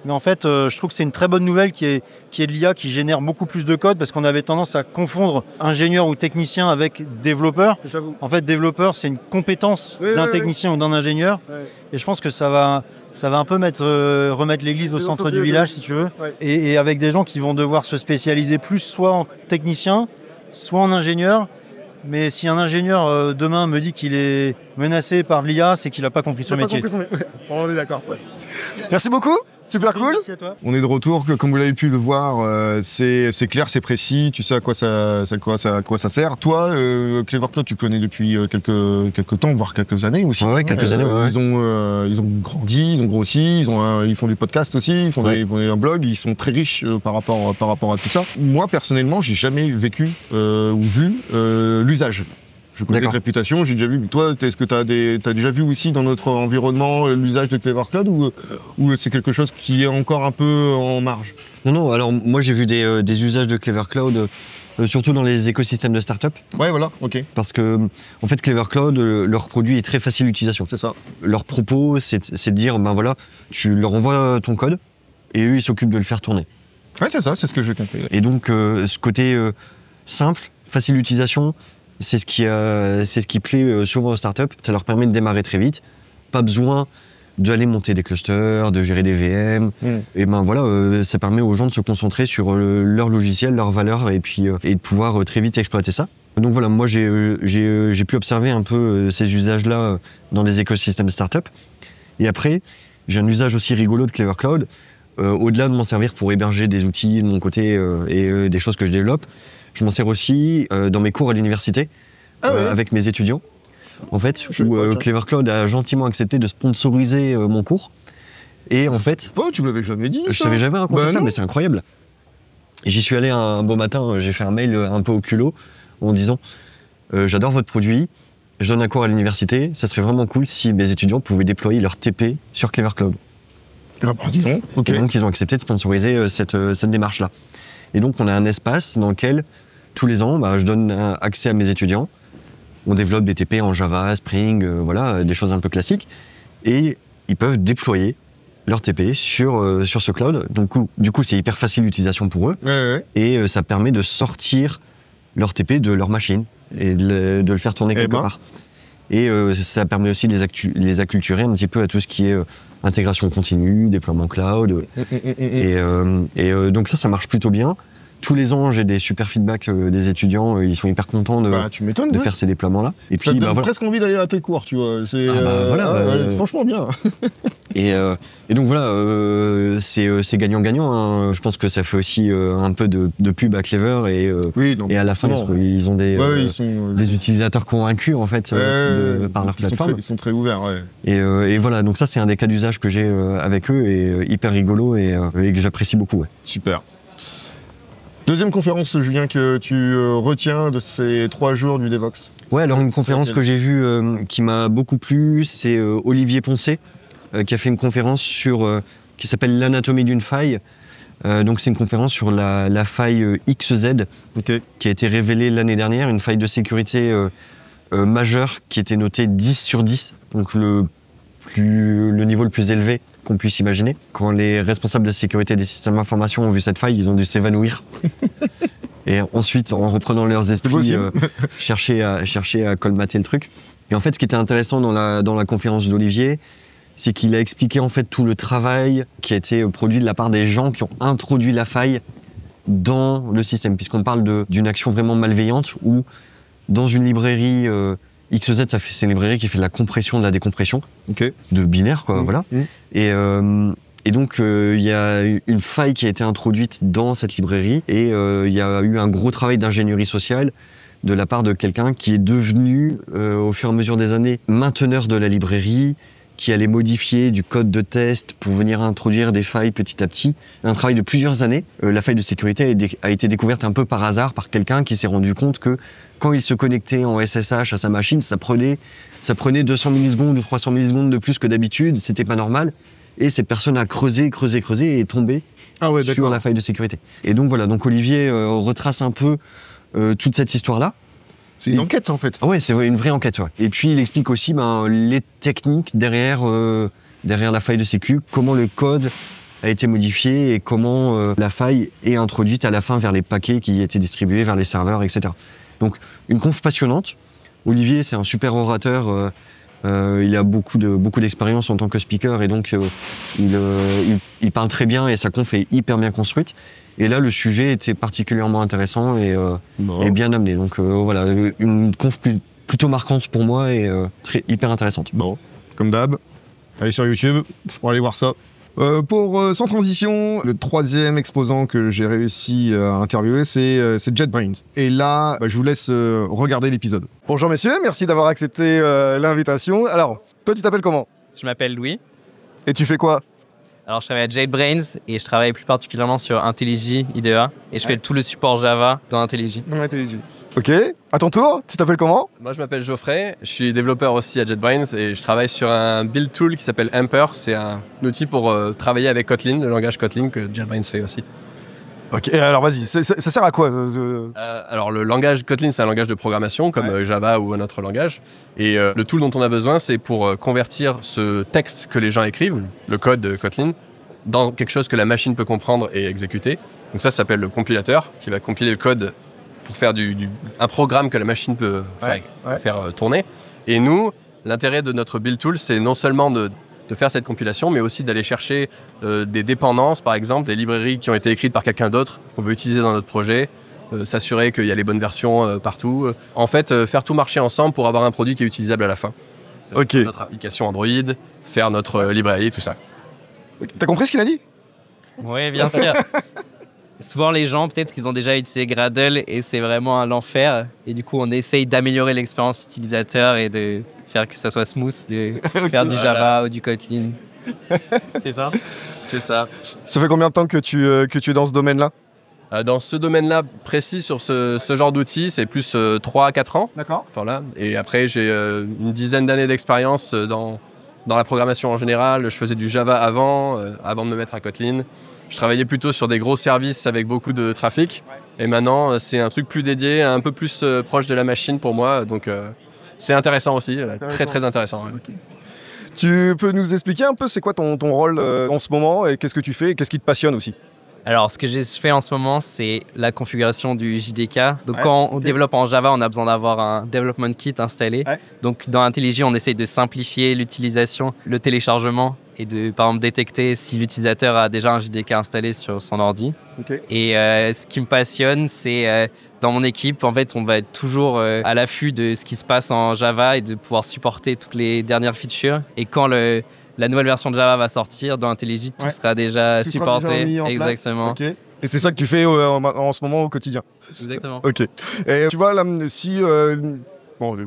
Mais en fait, je trouve que c'est une très bonne nouvelle qui est de l'IA qui génère beaucoup plus de code parce qu'on avait tendance à confondre ingénieur ou technicien avec développeur. En fait, développeur, c'est une compétence d'un technicien ou d'un ingénieur. Ouais. Et je pense que ça va un peu remettre l'église au centre du village, si tu veux. Ouais. Et avec des gens qui vont devoir se spécialiser plus soit en technicien, soit en ingénieur. Mais si un ingénieur demain me dit qu'il est menacé par l'IA, c'est qu'il n'a pas compris son métier. On est d'accord. Ouais. Merci beaucoup, super cool. Merci à toi. On est de retour, comme vous l'avez pu le voir, c'est clair, c'est précis, tu sais à quoi ça sert. Toi, Clever Cloud, tu connais depuis quelques temps, voire quelques années aussi. Ouais, quelques années. Ouais. Ils ont grandi, ils ont grossi, ils font du podcast aussi, ils font un blog, ils sont très riches par rapport à tout ça. Moi, personnellement, j'ai jamais vécu ou vu l'usage. Je connais cette réputation, j'ai déjà vu. Toi, est-ce que tu as déjà vu aussi dans notre environnement l'usage de Clever Cloud ou c'est quelque chose qui est encore un peu en marge? Non, alors moi j'ai vu des usages de Clever Cloud, surtout dans les écosystèmes de start-up. Ouais, voilà, ok. Parce que, en fait, Clever Cloud, leur produit est très facile d'utilisation. C'est ça. Leur propos, c'est de dire, tu leur envoies ton code et eux, ils s'occupent de le faire tourner. Ouais, c'est ça, c'est ce que j'ai compris. Et donc, ce côté simple, facile d'utilisation, c'est ce qui plaît souvent aux startups. Ça leur permet de démarrer très vite. Pas besoin d'aller monter des clusters, de gérer des VM. Et ça permet aux gens de se concentrer sur leur logiciel, leurs valeurs et de pouvoir très vite exploiter ça. Donc voilà, moi j'ai pu observer un peu ces usages-là dans les écosystèmes startup. Et après, j'ai un usage aussi rigolo de Clever Cloud. Au-delà de m'en servir pour héberger des outils de mon côté et des choses que je développe, je m'en sers aussi dans mes cours à l'université avec mes étudiants. En fait, Clever Cloud a gentiment accepté de sponsoriser mon cours. Et en fait... Oh, tu me l'avais jamais dit, je t'avais jamais raconté ça, mais c'est incroyable. Et j'y suis allé un beau matin, j'ai fait un mail un peu au culot en disant j'adore votre produit, je donne un cours à l'université, ça serait vraiment cool si mes étudiants pouvaient déployer leur TP sur Clever Cloud. Ah bah, dis donc. Ok. Et donc ils ont accepté de sponsoriser cette démarche-là. Et donc on a un espace dans lequel tous les ans je donne accès à mes étudiants. On développe des TP en Java, Spring, voilà, des choses un peu classiques. Et ils peuvent déployer leur TP sur ce cloud. Donc, du coup, c'est hyper facile d'utilisation pour eux. Ouais. Et ça permet de sortir leur TP de leur machine et de le faire tourner quelque part. Et ça permet aussi de les acculturer un petit peu à tout ce qui est intégration continue, déploiement cloud. Et donc ça marche plutôt bien. Tous les ans, j'ai des super feedbacks des étudients. Ils sont hyper contents tu m'étonnes, de faire ces déploiements-là. Et ça puis, te donne presque envie d'aller à tes cours, tu vois. C'est franchement bien. Et donc voilà, c'est gagnant-gagnant. Hein. Je pense que ça fait aussi un peu de pub à Clever et à la fin, ils ont des utilisateurs convaincus en fait par leur plateforme. Ils sont très ouverts. Ouais. Et voilà, donc ça c'est un des cas d'usage que j'ai avec eux et hyper rigolo et que j'apprécie beaucoup. Ouais. Super. Deuxième conférence, Julien, que tu retiens de ces 3 jours du Devoxx. Ouais, alors une conférence que j'ai vue qui m'a beaucoup plu, c'est Olivier Poncet qui a fait une conférence qui s'appelle l'anatomie d'une faille. Donc c'est une conférence sur la faille XZ qui a été révélée l'année dernière, une faille de sécurité majeure qui était notée 10 sur 10, donc le niveau le plus élevé qu'on puisse imaginer. Quand les responsables de sécurité des systèmes d'information ont vu cette faille, ils ont dû s'évanouir. Et ensuite, en reprenant leurs esprits, chercher à colmater le truc. Et en fait, ce qui était intéressant dans la conférence d'Olivier, c'est qu'il a expliqué en fait tout le travail qui a été produit de la part des gens qui ont introduit la faille dans le système. Puisqu'on parle d'une action vraiment malveillante où, dans une librairie XZ, c'est une librairie qui fait de la compression, de la décompression, de binaire, quoi, voilà. Et donc, il y a une faille qui a été introduite dans cette librairie et il y a eu un gros travail d'ingénierie sociale de la part de quelqu'un qui est devenu, au fur et à mesure des années, mainteneur de la librairie, qui allait modifier du code de test pour venir introduire des failles petit à petit. Un travail de plusieurs années. La faille de sécurité a été découverte un peu par hasard par quelqu'un qui s'est rendu compte que quand il se connectait en SSH à sa machine, ça prenait 200 millisecondes ou 300 millisecondes de plus que d'habitude, c'était pas normal. Et cette personne a creusé et est tombée sur la faille de sécurité. Et donc voilà, donc Olivier retrace un peu toute cette histoire-là. C'est une enquête en fait. Ouais, c'est une vraie enquête. Ouais. Et puis il explique aussi les techniques derrière la faille de sécu, comment le code a été modifié et comment la faille est introduite à la fin vers les paquets qui étaient distribués vers les serveurs, etc. Donc une conf passionnante. Olivier, c'est un super orateur. Il a beaucoup d'expérience en tant que speaker et donc il parle très bien et sa conf est hyper bien construite. Et là, le sujet était particulièrement intéressant et bien amené. Donc voilà, une conf plutôt marquante pour moi et hyper intéressante. Bon, comme d'hab, allez sur YouTube pour aller voir ça. Sans transition, le 3e exposant que j'ai réussi à interviewer, c'est JetBrains. Et là, je vous laisse regarder l'épisode. Bonjour messieurs, merci d'avoir accepté l'invitation. Alors, toi tu t'appelles comment? Je m'appelle Louis. Et tu fais quoi? Alors, je travaille à JetBrains et je travaille plus particulièrement sur IntelliJ IDEA et je fais tout le support Java dans IntelliJ. Ok, à ton tour, tu t'appelles comment? Moi je m'appelle Geoffrey, je suis développeur aussi à JetBrains et je travaille sur un build tool qui s'appelle Hamper. C'est un outil pour travailler avec Kotlin, le langage Kotlin que JetBrains fait aussi. Ok, alors vas-y, ça sert à quoi Alors le langage Kotlin, c'est un langage de programmation comme Java ou un autre langage. Et le tool dont on a besoin, c'est pour convertir ce texte que les gens écrivent, le code de Kotlin, dans quelque chose que la machine peut comprendre et exécuter. Donc ça s'appelle le compilateur, qui va compiler le code pour faire un programme que la machine peut faire tourner. Et nous, l'intérêt de notre build tool, c'est non seulement de faire cette compilation, mais aussi d'aller chercher des dépendances, par exemple, des librairies qui ont été écrites par quelqu'un d'autre, qu'on veut utiliser dans notre projet, s'assurer qu'il y a les bonnes versions partout. En fait, faire tout marcher ensemble pour avoir un produit qui est utilisable à la fin. Notre application Android, faire notre librairie, tout ça. T'as compris ce qu'il a dit? Oui, bien sûr. Souvent, les gens, peut-être, ils ont déjà utilisé Gradle et c'est vraiment l'enfer. Et du coup, on essaye d'améliorer l'expérience utilisateur et de faire que ça soit smooth, de faire du Java ou du Kotlin. C'était ça? C'est ça. Ça fait combien de temps que tu es dans ce domaine-là? Dans ce domaine-là précis, sur ce genre d'outils, c'est plus 3 à 4 ans. D'accord. Voilà. Et après, j'ai une dizaine d'années d'expérience dans la programmation en général. Je faisais du Java avant de me mettre à Kotlin. Je travaillais plutôt sur des gros services avec beaucoup de trafic. Et maintenant, c'est un truc plus dédié, un peu plus proche de la machine pour moi. Donc, c'est intéressant aussi, très très intéressant. Ouais. Okay. Tu peux nous expliquer un peu c'est quoi ton rôle en ce moment et qu'est-ce que tu fais et qu'est-ce qui te passionne aussi? Alors, ce que j'ai fait en ce moment, c'est la configuration du JDK. Donc, quand on développe en Java, on a besoin d'avoir un development kit installé. Ouais. Donc, dans IntelliJ, on essaye de simplifier l'utilisation, le téléchargement et de, par exemple, détecter si l'utilisateur a déjà un JDK installé sur son ordi. Okay. Et ce qui me passionne, c'est dans mon équipe, en fait, on va être toujours à l'affût de ce qui se passe en Java et de pouvoir supporter toutes les dernières features. Et quand la nouvelle version de Java va sortir, dans IntelliJ, tout sera déjà supporté. Exactement. Okay. Et c'est ça que tu fais en ce moment au quotidien. Exactement. Ok. Et tu vois, là, si vous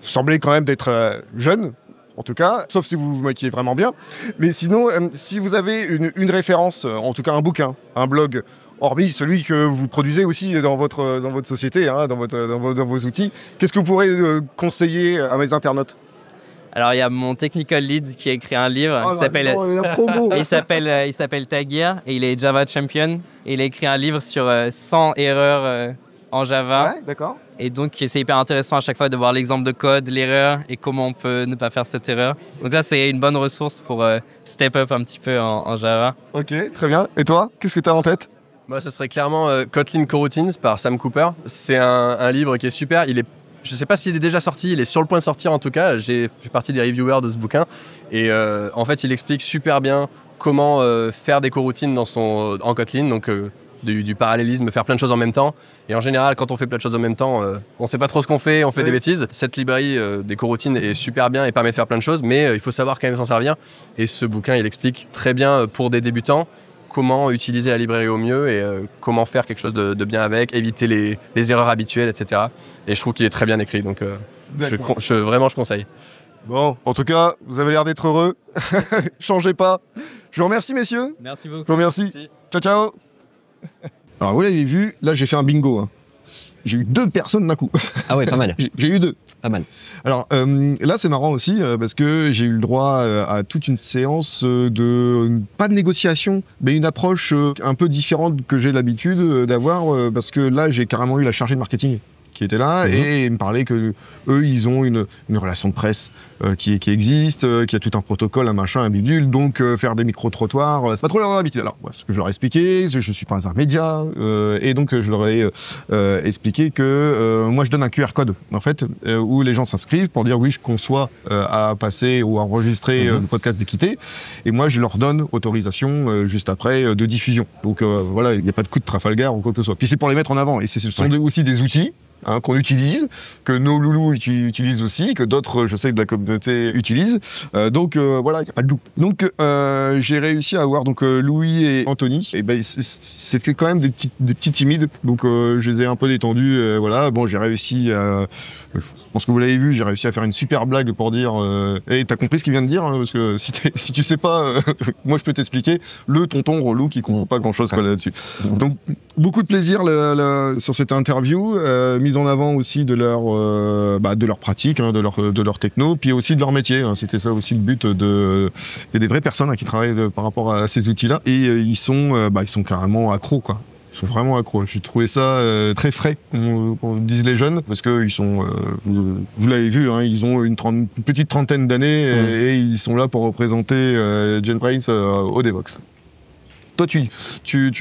semblez quand même d'être jeune, en tout cas, sauf si vous vous maquillez vraiment bien. Mais sinon, si vous avez une référence, en tout cas un bouquin, un blog, hormis celui que vous produisez aussi dans votre société, hein, dans vos outils, qu'est-ce que vous pourrez conseiller à mes internautes? Alors, il y a mon technical lead qui a écrit un livre il s'appelle Taguir et il est Java Champion. Et il a écrit un livre sur 100 erreurs en Java. Ouais, d'accord. Et donc, c'est hyper intéressant à chaque fois de voir l'exemple de code, l'erreur et comment on peut ne pas faire cette erreur. Donc là, c'est une bonne ressource pour step up un petit peu en Java. Ok, très bien. Et toi, qu'est-ce que tu as en tête? Moi, ça serait clairement Kotlin Coroutines par Sam Cooper. C'est un livre qui est super. Je ne sais pas s'il est déjà sorti, il est sur le point de sortir en tout cas. J'ai fait partie des reviewers de ce bouquin. Et en fait, il explique super bien comment faire des coroutines en Kotlin. Donc, du parallélisme, faire plein de choses en même temps. Et en général, quand on fait plein de choses en même temps, on ne sait pas trop ce qu'on fait, on fait des bêtises. Cette librairie des coroutines est super bien et permet de faire plein de choses, mais il faut savoir quand même s'en servir. Et ce bouquin, il explique très bien pour des débutants comment utiliser la librairie au mieux et comment faire quelque chose de bien avec, éviter les erreurs habituelles, etc. Et je trouve qu'il est très bien écrit, donc vraiment je conseille. Bon, en tout cas, vous avez l'air d'être heureux. Changez pas. Je vous remercie, messieurs. Merci beaucoup. Je vous remercie. Merci. Ciao, ciao. Alors, vous l'avez vu, là, j'ai fait un bingo. Hein. J'ai eu 2 personnes d'un coup. Ah ouais, pas mal. J'ai eu 2. Pas mal. Alors, là, c'est marrant aussi, parce que j'ai eu le droit à toute une séance pas de négociation, mais une approche un peu différente que j'ai l'habitude d'avoir, parce que là, j'ai carrément eu la chargée de marketing qui était là, et il me parlait que eux, ils ont une relation de presse qui existe, qui a tout un protocole, un machin, un bidule, donc faire des micro-trottoirs, c'est pas trop leur habitude. Alors, ce que je leur ai expliqué, je suis pas un média, et donc je leur ai expliqué que moi, je donne un QR code, en fait, où les gens s'inscrivent pour dire oui, je conçois à passer ou à enregistrer le podcast d'Équité, et moi, je leur donne autorisation juste après de diffusion. Donc voilà, il n'y a pas de coup de Trafalgar ou quoi que ce soit. Puis c'est pour les mettre en avant, et ce sont aussi des outils qu'on utilise, que nos loulous utilisent aussi, que d'autres, je sais, de la communauté utilisent. Donc voilà, il n'y a pas de doute. Donc j'ai réussi à avoir Louis et Anthony. Et ben, c'était quand même des petits timides, donc je les ai un peu détendus. Voilà, bon, j'ai réussi à... Je pense que vous l'avez vu, j'ai réussi à faire une super blague pour dire hey, t'as compris ce qu'il vient de dire, hein, parce que si tu sais pas, moi je peux t'expliquer. Le tonton relou qui comprend pas grand-chose là-dessus. Donc beaucoup de plaisir sur cette interview, mise en avant aussi de leur pratique, hein, de leur techno, puis aussi de leur métier. Hein. C'était ça aussi le but il y a des vraies personnes qui travaillent par rapport à ces outils-là, et ils sont carrément accros, quoi. Ils sont vraiment accros. J'ai trouvé ça très frais, comme disent les jeunes, parce qu'ils sont, vous l'avez vu, hein, ils ont une petite trentaine d'années et ils sont là pour représenter JetBrains au Devoxx. Toi, tu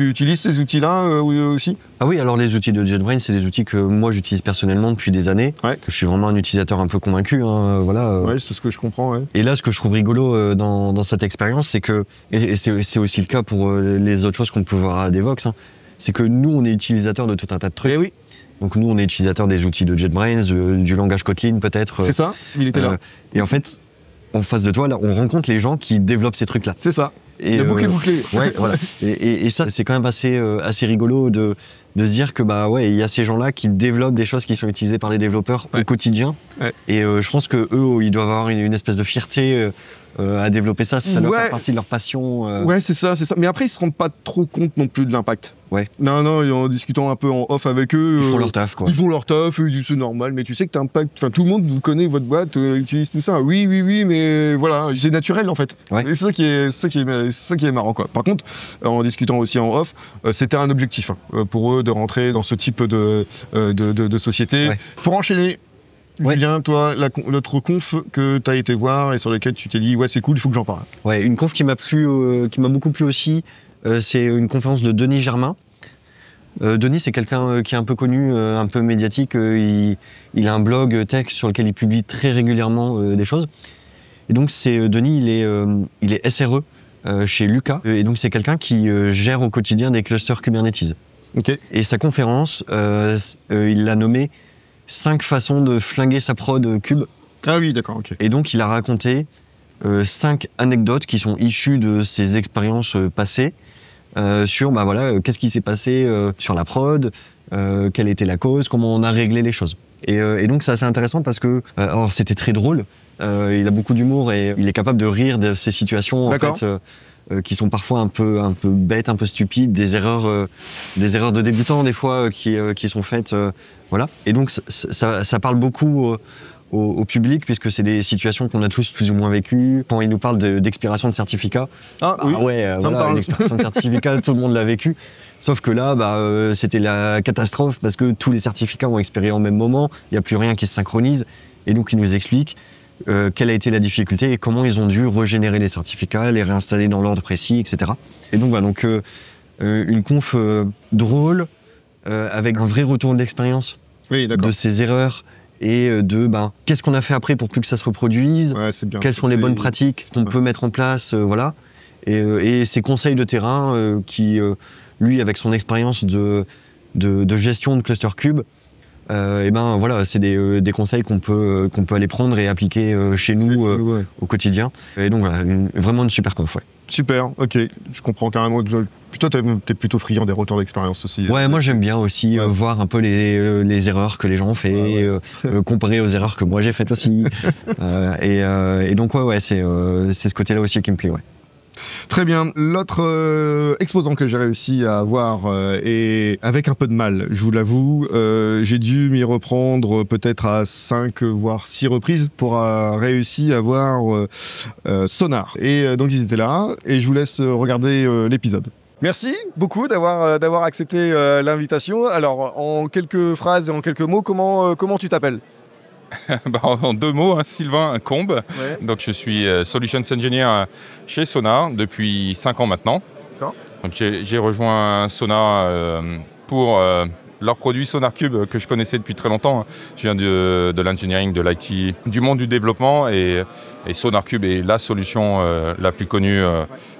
utilises ces outils-là aussi? Ah oui, alors les outils de JetBrains, c'est des outils que moi j'utilise personnellement depuis des années. Ouais. Je suis vraiment un utilisateur un peu convaincu. Hein, voilà. Ouais, c'est ce que je comprends. Ouais. Et là, ce que je trouve rigolo dans cette expérience, c'est que, et c'est aussi le cas pour les autres choses qu'on peut voir à Devoxx, hein, c'est que nous, on est utilisateurs de tout un tas de trucs. Et oui. Donc nous, on est utilisateurs des outils de JetBrains, du langage Kotlin peut-être. C'est ça, il était là. Et en fait, en face de toi, là, on rencontre les gens qui développent ces trucs-là. C'est ça. Et le bouquet bouclé. Ouais, voilà. Et ça, c'est quand même assez rigolo de de se dire que bah ouais, il y a ces gens-là qui développent des choses qui sont utilisées par les développeurs au quotidien. Ouais. Et je pense que eux, ils doivent avoir une espèce de fierté à développer ça. Ça doit faire partie de leur passion. Ouais, c'est ça. Mais après, ils se rendent pas trop compte non plus de l'impact. Ouais. Non, en discutant un peu en off avec eux. Ils font leur taf, quoi. Ils font leur taf, ils disent c'est normal, mais tu sais que t'as un impact. Enfin, tout le monde vous connaît, votre boîte, utilise tout ça. Oui, mais voilà, c'est naturel en fait. Ouais. Et c'est ça qui est marrant, quoi. Par contre, en discutant aussi en off, c'était un objectif pour eux de rentrer dans ce type de société. Ouais. Pour enchaîner. Ouais. Julien, toi, notre conf que tu as été voir et sur laquelle tu t'es dit ouais c'est cool, il faut que j'en parle. Ouais, une conf qui m'a beaucoup plu aussi, c'est une conférence de Denis Germain. Denis, c'est quelqu'un qui est un peu connu, un peu médiatique. Il a un blog tech sur lequel il publie très régulièrement des choses. Et donc Denis, il est SRE chez Lucas. Et donc c'est quelqu'un qui gère au quotidien des clusters Kubernetes. Okay. Et sa conférence, il l'a nommée 5 façons de flinguer sa prod Kube. Ah oui, d'accord, ok. Et donc il a raconté 5 anecdotes qui sont issues de ses expériences passées sur bah voilà, qu'est-ce qui s'est passé sur la prod, quelle était la cause, comment on a réglé les choses. Et donc c'est assez intéressant parce que alors c'était très drôle, il a beaucoup d'humour et il est capable de rire de ces situations en fait, qui sont parfois un peu bêtes, un peu stupides, des erreurs de débutants des fois qui sont faites, voilà. Et donc ça parle beaucoup au public puisque c'est des situations qu'on a tous plus ou moins vécues. Quand il nous parle d'expiration de certificat, oui, voilà, une expiration de certificat, tout le monde l'a vécu. Sauf que là, c'était la catastrophe parce que tous les certificats ont expiré en même moment, il n'y a plus rien qui se synchronise. Et donc il nous explique quelle a été la difficulté et comment ils ont dû régénérer les certificats, les réinstaller dans l'ordre précis, etc. Et donc voilà, une conf drôle, avec un vrai retour d'expérience de ces erreurs et qu'est-ce qu'on a fait après pour plus que ça se reproduise, quelles sont les bonnes pratiques qu'on peut mettre en place, voilà. Et ces conseils de terrain qui, lui, avec son expérience de gestion de cluster cube, voilà, c'est des conseils qu'on peut aller prendre et appliquer chez nous au quotidien. Et donc voilà, vraiment une super conf. Ouais. Super, ok, je comprends carrément. Toi, t'es plutôt friand des retours d'expérience aussi. Ouais, moi j'aime bien aussi voir un peu les erreurs que les gens ont fait, comparer aux erreurs que moi j'ai faites aussi. Et donc c'est ce côté-là aussi qui me plaît. Ouais. Très bien. L'autre exposant que j'ai réussi à avoir et avec un peu de mal, je vous l'avoue, j'ai dû m'y reprendre peut-être à 5 voire 6 reprises pour réussir à voir Sonar. Et donc ils étaient là et je vous laisse regarder l'épisode. Merci beaucoup d'avoir accepté l'invitation. Alors en quelques phrases et en quelques mots, comment tu t'appelles ? En 2 mots, Sylvain Combe. Ouais. Donc je suis Solutions Engineer chez Sonar depuis 5 ans maintenant. D'accord. Donc j'ai rejoint Sonar pour leur produit Sonar Cube que je connaissais depuis très longtemps. Je viens de l'engineering, de l'IT, du monde du développement et Sonar Cube est la solution la plus connue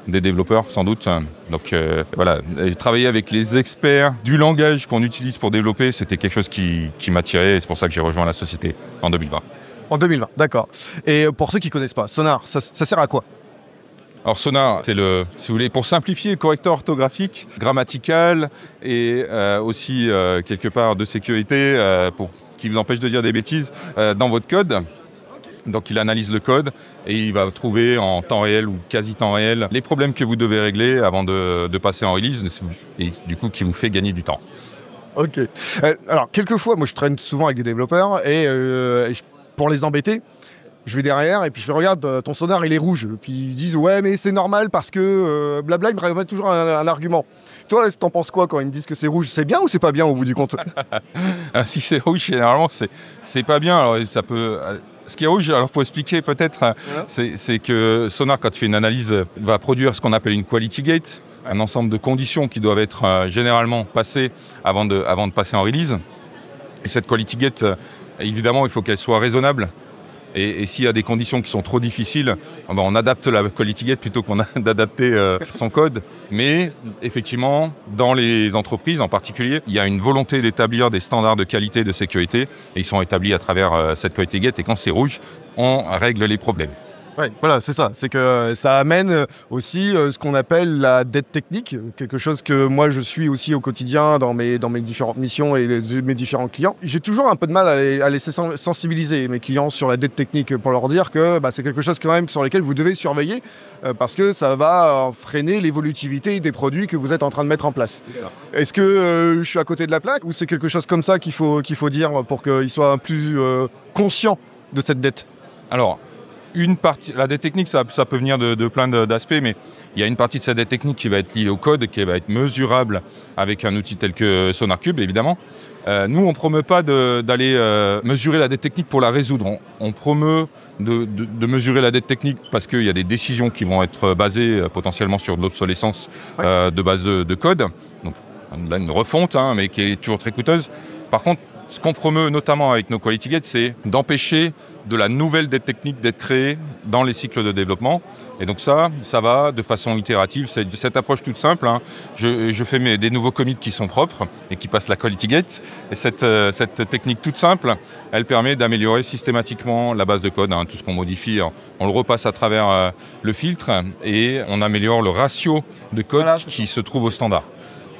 des développeurs sans doute. Donc voilà, et travailler avec les experts du langage qu'on utilise pour développer, c'était quelque chose qui m'attirait et c'est pour ça que j'ai rejoint la société en 2020. En 2020, d'accord. Et pour ceux qui ne connaissent pas, Sonar, ça sert à quoi ? Alors Sonar, c'est si vous voulez, pour simplifier, correcteur orthographique, grammatical et aussi quelque part de sécurité qui vous empêche de dire des bêtises dans votre code. Donc il analyse le code et il va trouver en temps réel ou quasi temps réel les problèmes que vous devez régler avant de passer en release et du coup qui vous fait gagner du temps. Ok. Alors quelquefois, moi je traîne souvent avec des développeurs et pour les embêter, je vais derrière et puis je fais regarde, ton Sonar il est rouge. Puis ils disent ouais mais c'est normal parce que blabla, ils me remettent toujours un argument. Toi, t'en penses quoi quand ils me disent que c'est rouge ? C'est bien ou c'est pas bien au bout du compte ? Si c'est rouge, généralement c'est pas bien. Alors ça peut. Ce qui est rouge, alors pour expliquer peut-être, c'est que Sonar, quand il fait une analyse, va produire ce qu'on appelle une quality gate, un ensemble de conditions qui doivent être généralement passées avant de passer en release. Et cette quality gate, évidemment, il faut qu'elle soit raisonnable. Et s'il y a des conditions qui sont trop difficiles, on adapte la quality gate plutôt qu'on d'adapter son code. Mais effectivement, dans les entreprises en particulier, il y a une volonté d'établir des standards de qualité et de sécurité. Et ils sont établis à travers cette quality gate. Et quand c'est rouge, on règle les problèmes. Ouais, voilà, c'est ça. C'est que ça amène aussi ce qu'on appelle la dette technique, quelque chose que moi je suis aussi au quotidien dans mes différentes missions et mes différents clients. J'ai toujours un peu de mal à laisser sensibiliser mes clients sur la dette technique pour leur dire que c'est quelque chose quand même sur lequel vous devez surveiller parce que ça va freiner l'évolutivité des produits que vous êtes en train de mettre en place. Est-ce que je suis à côté de la plaque ou c'est quelque chose comme ça qu'il faut dire pour qu'ils soient plus conscients de cette dette? Alors, une partie, la dette technique, ça peut venir de plein d'aspects, mais il y a une partie de cette dette technique qui va être liée au code, qui va être mesurable avec un outil tel que SonarCube, évidemment. Nous, on ne promeut pas d'aller mesurer la dette technique pour la résoudre. On promeut de mesurer la dette technique parce qu'il y a des décisions qui vont être basées potentiellement sur de l'obsolescence de base de code. Donc, là, une refonte, mais qui est toujours très coûteuse. Par contre, ce qu'on promeut notamment avec nos Quality Gates, c'est d'empêcher de la nouvelle dette technique d'être créée dans les cycles de développement. Et donc ça va de façon itérative. C'est cette approche toute simple. Je fais des nouveaux commits qui sont propres et qui passent la Quality Gate. Et cette technique toute simple, elle permet d'améliorer systématiquement la base de code. Tout ce qu'on modifie, on le repasse à travers le filtre et on améliore le ratio de code qui se trouve au standard.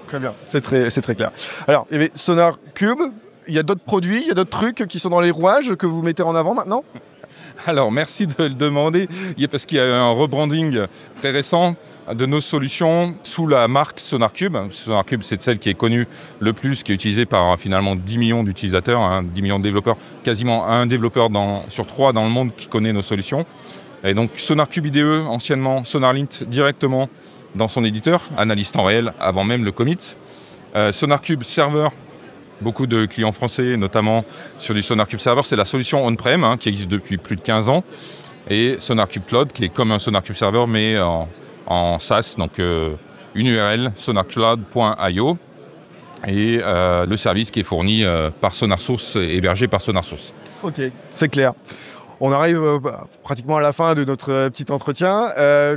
Très bien, c'est très clair. Alors, il y avait SonarCube. Il y a d'autres produits, il y a d'autres trucs qui sont dans les rouages que vous mettez en avant maintenant? Alors, merci de le demander, parce qu'il y a eu un rebranding très récent de nos solutions sous la marque SonarCube. SonarCube, c'est celle qui est connue le plus, qui est utilisée par finalement 10 millions d'utilisateurs, 10 millions de développeurs, quasiment un développeur sur 3 dans le monde qui connaît nos solutions. Et donc, SonarCube IDE, anciennement SonarLint, directement dans son éditeur, analyse temps réel avant même le commit. SonarCube Server, beaucoup de clients français, notamment sur du SonarCube Server, c'est la solution on-prem qui existe depuis plus de 15 ans. Et SonarCube Cloud, qui est comme un SonarCube Server, mais en SaaS, donc une URL, sonarcloud.io. Et le service qui est fourni par SonarSource, hébergé par SonarSource. Ok, c'est clair. On arrive pratiquement à la fin de notre petit entretien.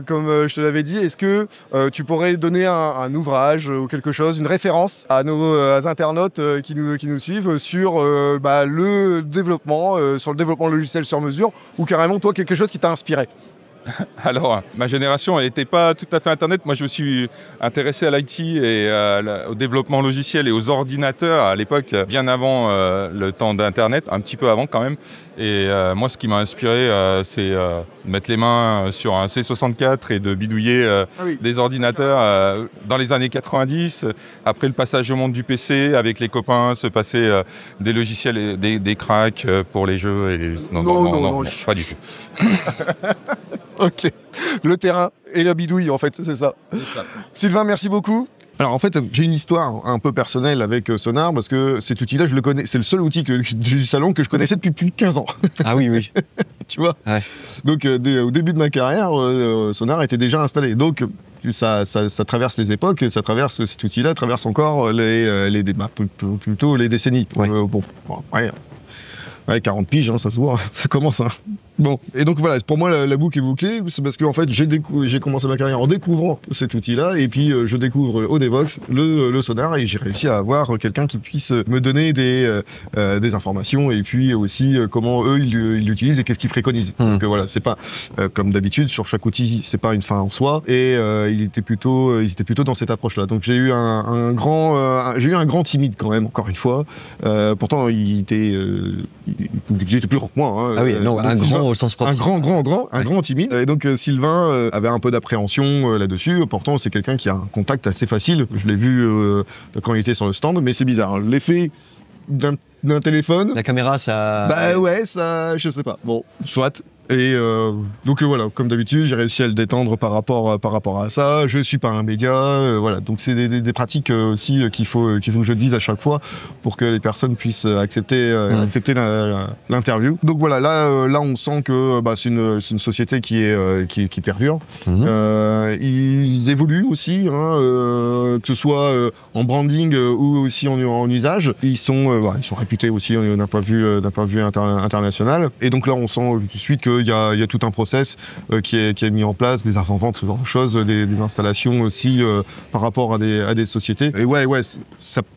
Comme je te l'avais dit, est-ce que tu pourrais donner un ouvrage ou quelque chose, une référence à nos internautes qui nous suivent sur le développement, sur le développement logiciel sur mesure, ou carrément toi quelque chose qui t'a inspiré? Alors, ma génération n'était pas tout à fait Internet. Moi, je me suis intéressé à l'IT et au développement logiciel et aux ordinateurs à l'époque, bien avant le temps d'Internet, un petit peu avant quand même. Et moi, ce qui m'a inspiré, c'est de mettre les mains sur un C64 et de bidouiller des ordinateurs dans les années 90. Après le passage au monde du PC, avec les copains, se passer des logiciels, et des cracks pour les jeux. Non, pas du tout. Ok, le terrain et la bidouille en fait, c'est ça. Sylvain, merci beaucoup. Alors en fait, j'ai une histoire un peu personnelle avec Sonar parce que cet outil-là, je le connais, c'est le seul outil du salon que je connaissais depuis plus de 15 ans. Ah oui. Tu vois. Ouais. Donc au début de ma carrière, Sonar était déjà installé. Donc ça traverse les époques, cet outil-là traverse encore plutôt les décennies. Ouais. Ouais, 40 piges, ça se voit, ça commence. Bon, et donc voilà, pour moi la boucle est bouclée, c'est parce que en fait j'ai commencé ma carrière en découvrant cet outil-là, et puis je découvre au Devox le Sonar, et j'ai réussi à avoir quelqu'un qui puisse me donner des informations, et puis aussi comment eux ils l'utilisent et qu'est-ce qu'ils préconisent. Donc voilà, c'est pas comme d'habitude sur chaque outil, c'est pas une fin en soi, et ils étaient plutôt dans cette approche-là. Donc j'ai eu un grand timide quand même, encore une fois. Pourtant il était plus grand que moi. Ah oui, non, un grand au sens propre. Un grand timide. Et donc Sylvain avait un peu d'appréhension là-dessus. Pourtant, c'est quelqu'un qui a un contact assez facile. Je l'ai vu quand il était sur le stand, mais c'est bizarre. L'effet d'un téléphone. La caméra, ça. Bah ouais, ça, je sais pas. Bon, soit. Et donc voilà, comme d'habitude, j'ai réussi à le détendre par rapport à ça. Je suis pas un média, voilà. Donc c'est des pratiques aussi qu'il faut que je dise à chaque fois pour que les personnes puissent accepter l'interview. Donc voilà, là on sent que c'est une société qui perdure. Ils évoluent aussi, que ce soit en branding ou aussi en usage. Ils sont réputés aussi d'un point de vue international. Et donc là, on sent tout de suite que qu'il y a tout un process qui est mis en place, des avant-ventes, ce genre de choses, des installations aussi par rapport à des sociétés. Et ouais,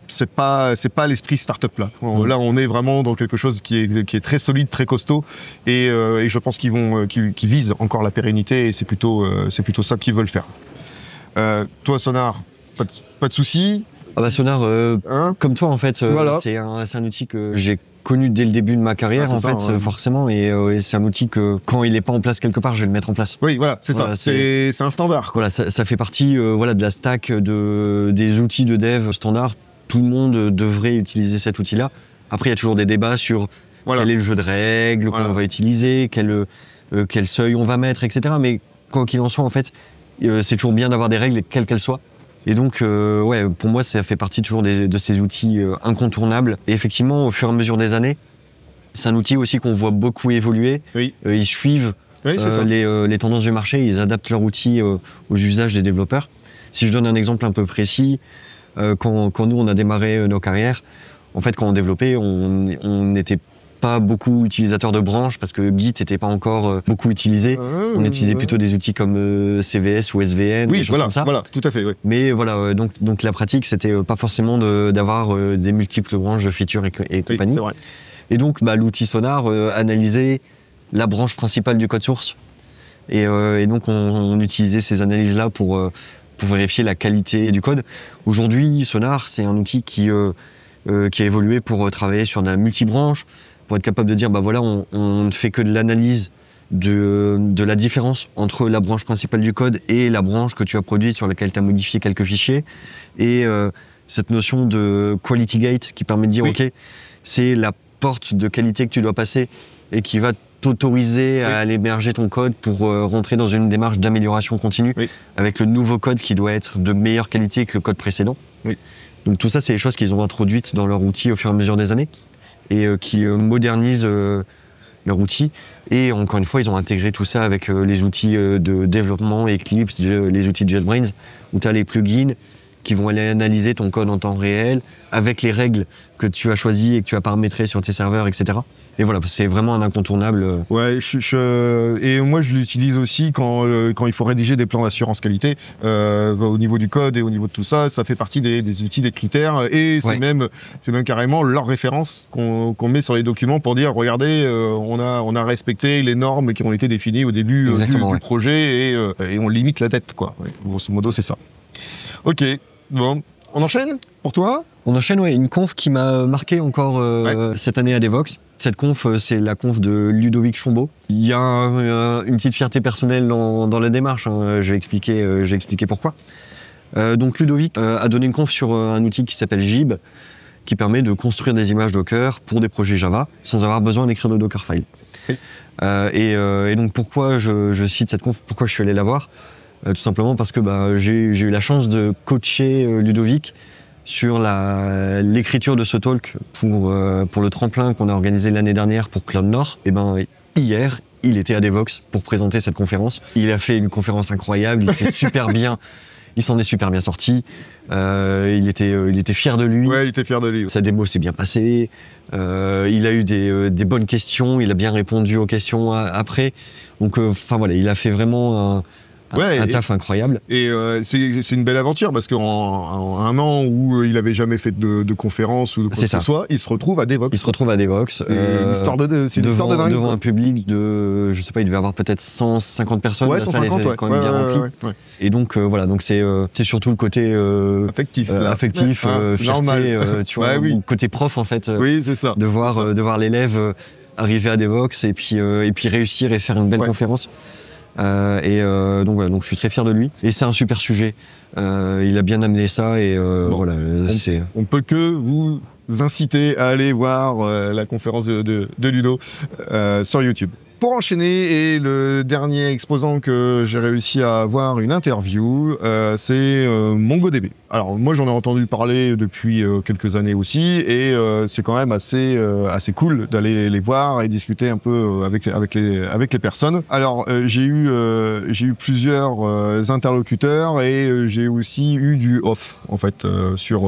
c'est pas l'esprit start-up là. Là, on est vraiment dans quelque chose qui est très solide, très costaud, et je pense qu'ils visent encore la pérennité, et c'est plutôt ça qu'ils veulent faire. Toi, Sonar, pas de soucis. Ah bah Sonar, comme toi en fait, Voilà. c'est un outil que j'ai connu dès le début de ma carrière forcément, et c'est un outil que quand il n'est pas en place quelque part, je vais le mettre en place. Oui, voilà, c'est Voilà, ça. C'est un standard. Voilà, ça fait partie de la stack des outils de dev standard. Tout le monde devrait utiliser cet outil-là. Après, il y a toujours des débats sur quel est le jeu de règles qu'on va utiliser, quel seuil on va mettre, etc. Mais quoi qu'il en soit, en fait, c'est toujours bien d'avoir des règles, quelles qu'elles soient. Et donc, pour moi, ça fait partie toujours de ces outils incontournables. Et effectivement, au fur et à mesure des années, c'est un outil aussi qu'on voit beaucoup évoluer. Oui. Ils suivent les tendances du marché, ils adaptent leur outil aux usages des développeurs. Si je donne un exemple un peu précis, quand nous, on a démarré nos carrières, en fait, quand on développait, on n'était pas beaucoup utilisateurs de branches parce que Git n'était pas encore beaucoup utilisé. On utilisait plutôt des outils comme CVS ou SVN, des choses comme ça. Voilà, tout à fait. Oui. Mais voilà, donc la pratique, c'était pas forcément d'avoir des multiples branches de features et compagnie. C'est vrai. Et donc, l'outil Sonar analysait la branche principale du code source. Et donc, on utilisait ces analyses-là pour vérifier la qualité du code. Aujourd'hui, Sonar, c'est un outil qui a évolué pour travailler sur de la multibranche, pour être capable de dire, on ne fait que de l'analyse de la différence entre la branche principale du code et la branche que tu as produite sur laquelle tu as modifié quelques fichiers. Et cette notion de quality gate qui permet de dire, OK, c'est la porte de qualité que tu dois passer et qui va t'autoriser à aller émerger ton code pour rentrer dans une démarche d'amélioration continue avec le nouveau code qui doit être de meilleure qualité que le code précédent. Donc tout ça, c'est des choses qu'ils ont introduites dans leur outil au fur et à mesure des années et qui modernisent leur outil. Et encore une fois, ils ont intégré tout ça avec les outils de développement, Eclipse, les outils de JetBrains, où tu as les plugins qui vont aller analyser ton code en temps réel avec les règles que tu as choisies et que tu as paramétrées sur tes serveurs, etc. Et voilà, c'est vraiment un incontournable. Ouais, et moi je l'utilise aussi quand il faut rédiger des plans d'assurance qualité au niveau du code et au niveau de tout ça. Ça fait partie des outils, des critères, et c'est même carrément leur référence qu'on met sur les documents pour dire regardez, on a respecté les normes qui ont été définies au début du projet et on limite la dette, quoi. Ouais, grosso modo, c'est ça. Ok, bon, on enchaîne pour toi? On enchaîne, une conf qui m'a marqué encore cette année à Devoxx. Cette conf, c'est la conf de Ludovic Chombaud. Il y a une petite fierté personnelle dans la démarche, hein. Je vais expliquer pourquoi. Donc Ludovic a donné une conf sur un outil qui s'appelle Gib, qui permet de construire des images Docker pour des projets Java sans avoir besoin d'écrire de Dockerfile. Et donc pourquoi je cite cette conf, pourquoi je suis allé la voir, tout simplement parce que j'ai eu la chance de coacher Ludovic sur l'écriture de ce talk pour le tremplin qu'on a organisé l'année dernière pour Cloud Nord. Et hier, il était à Devoxx pour présenter cette conférence. Il a fait une conférence incroyable, il s'en est super bien sorti. Il était fier de lui. Ouais, il était fier de lui. Sa démo s'est bien passée. Il a eu des bonnes questions, il a bien répondu aux questions après. Donc, voilà, il a fait vraiment un taf incroyable. Et c'est une belle aventure parce qu'en un an où il n'avait jamais fait de conférence ou de quoi que ce soit, il se retrouve à Devoxx. C'est une histoire de dingue. Devant un public de, je sais pas, il devait avoir peut-être 150 personnes. Ouais, 150, était quand même bien rempli. Et donc voilà, donc c'est surtout le côté affectif, fierté, tu vois, côté prof en fait. Oui, c'est ça. De voir l'élève arriver à Devoxx et puis réussir et faire une belle conférence. Donc voilà, donc je suis très fier de lui et c'est un super sujet. Il a bien amené ça et voilà. On peut que vous inciter à aller voir la conférence de Ludo sur YouTube. Pour enchaîner, et le dernier exposant que j'ai réussi à avoir une interview, c'est MongoDB. Alors moi j'en ai entendu parler depuis quelques années aussi, et c'est quand même assez cool d'aller les voir et discuter un peu avec les personnes. Alors j'ai eu plusieurs interlocuteurs et j'ai aussi eu du off en fait sur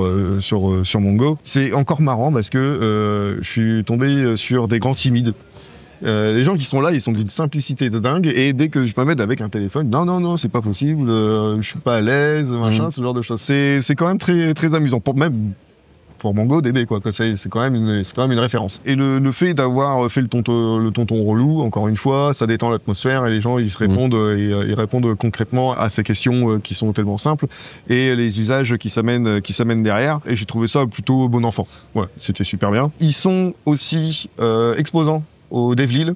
Mongo. C'est encore marrant parce que je suis tombé sur des grands timides. Les gens qui sont là, ils sont d'une simplicité de dingue, et dès que je m'amène avec un téléphone, non, c'est pas possible, je suis pas à l'aise, machin, ce genre de choses. C'est quand même très, très amusant, même pour MongoDB, quoi. C'est quand même une référence. Et le fait d'avoir fait le tonton relou, encore une fois, ça détend l'atmosphère, et les gens, ils se répondent, ils répondent concrètement à ces questions qui sont tellement simples, et les usages qui s'amènent derrière. Et j'ai trouvé ça plutôt bon enfant. Ouais, c'était super bien. Ils sont aussi exposants au DevLille.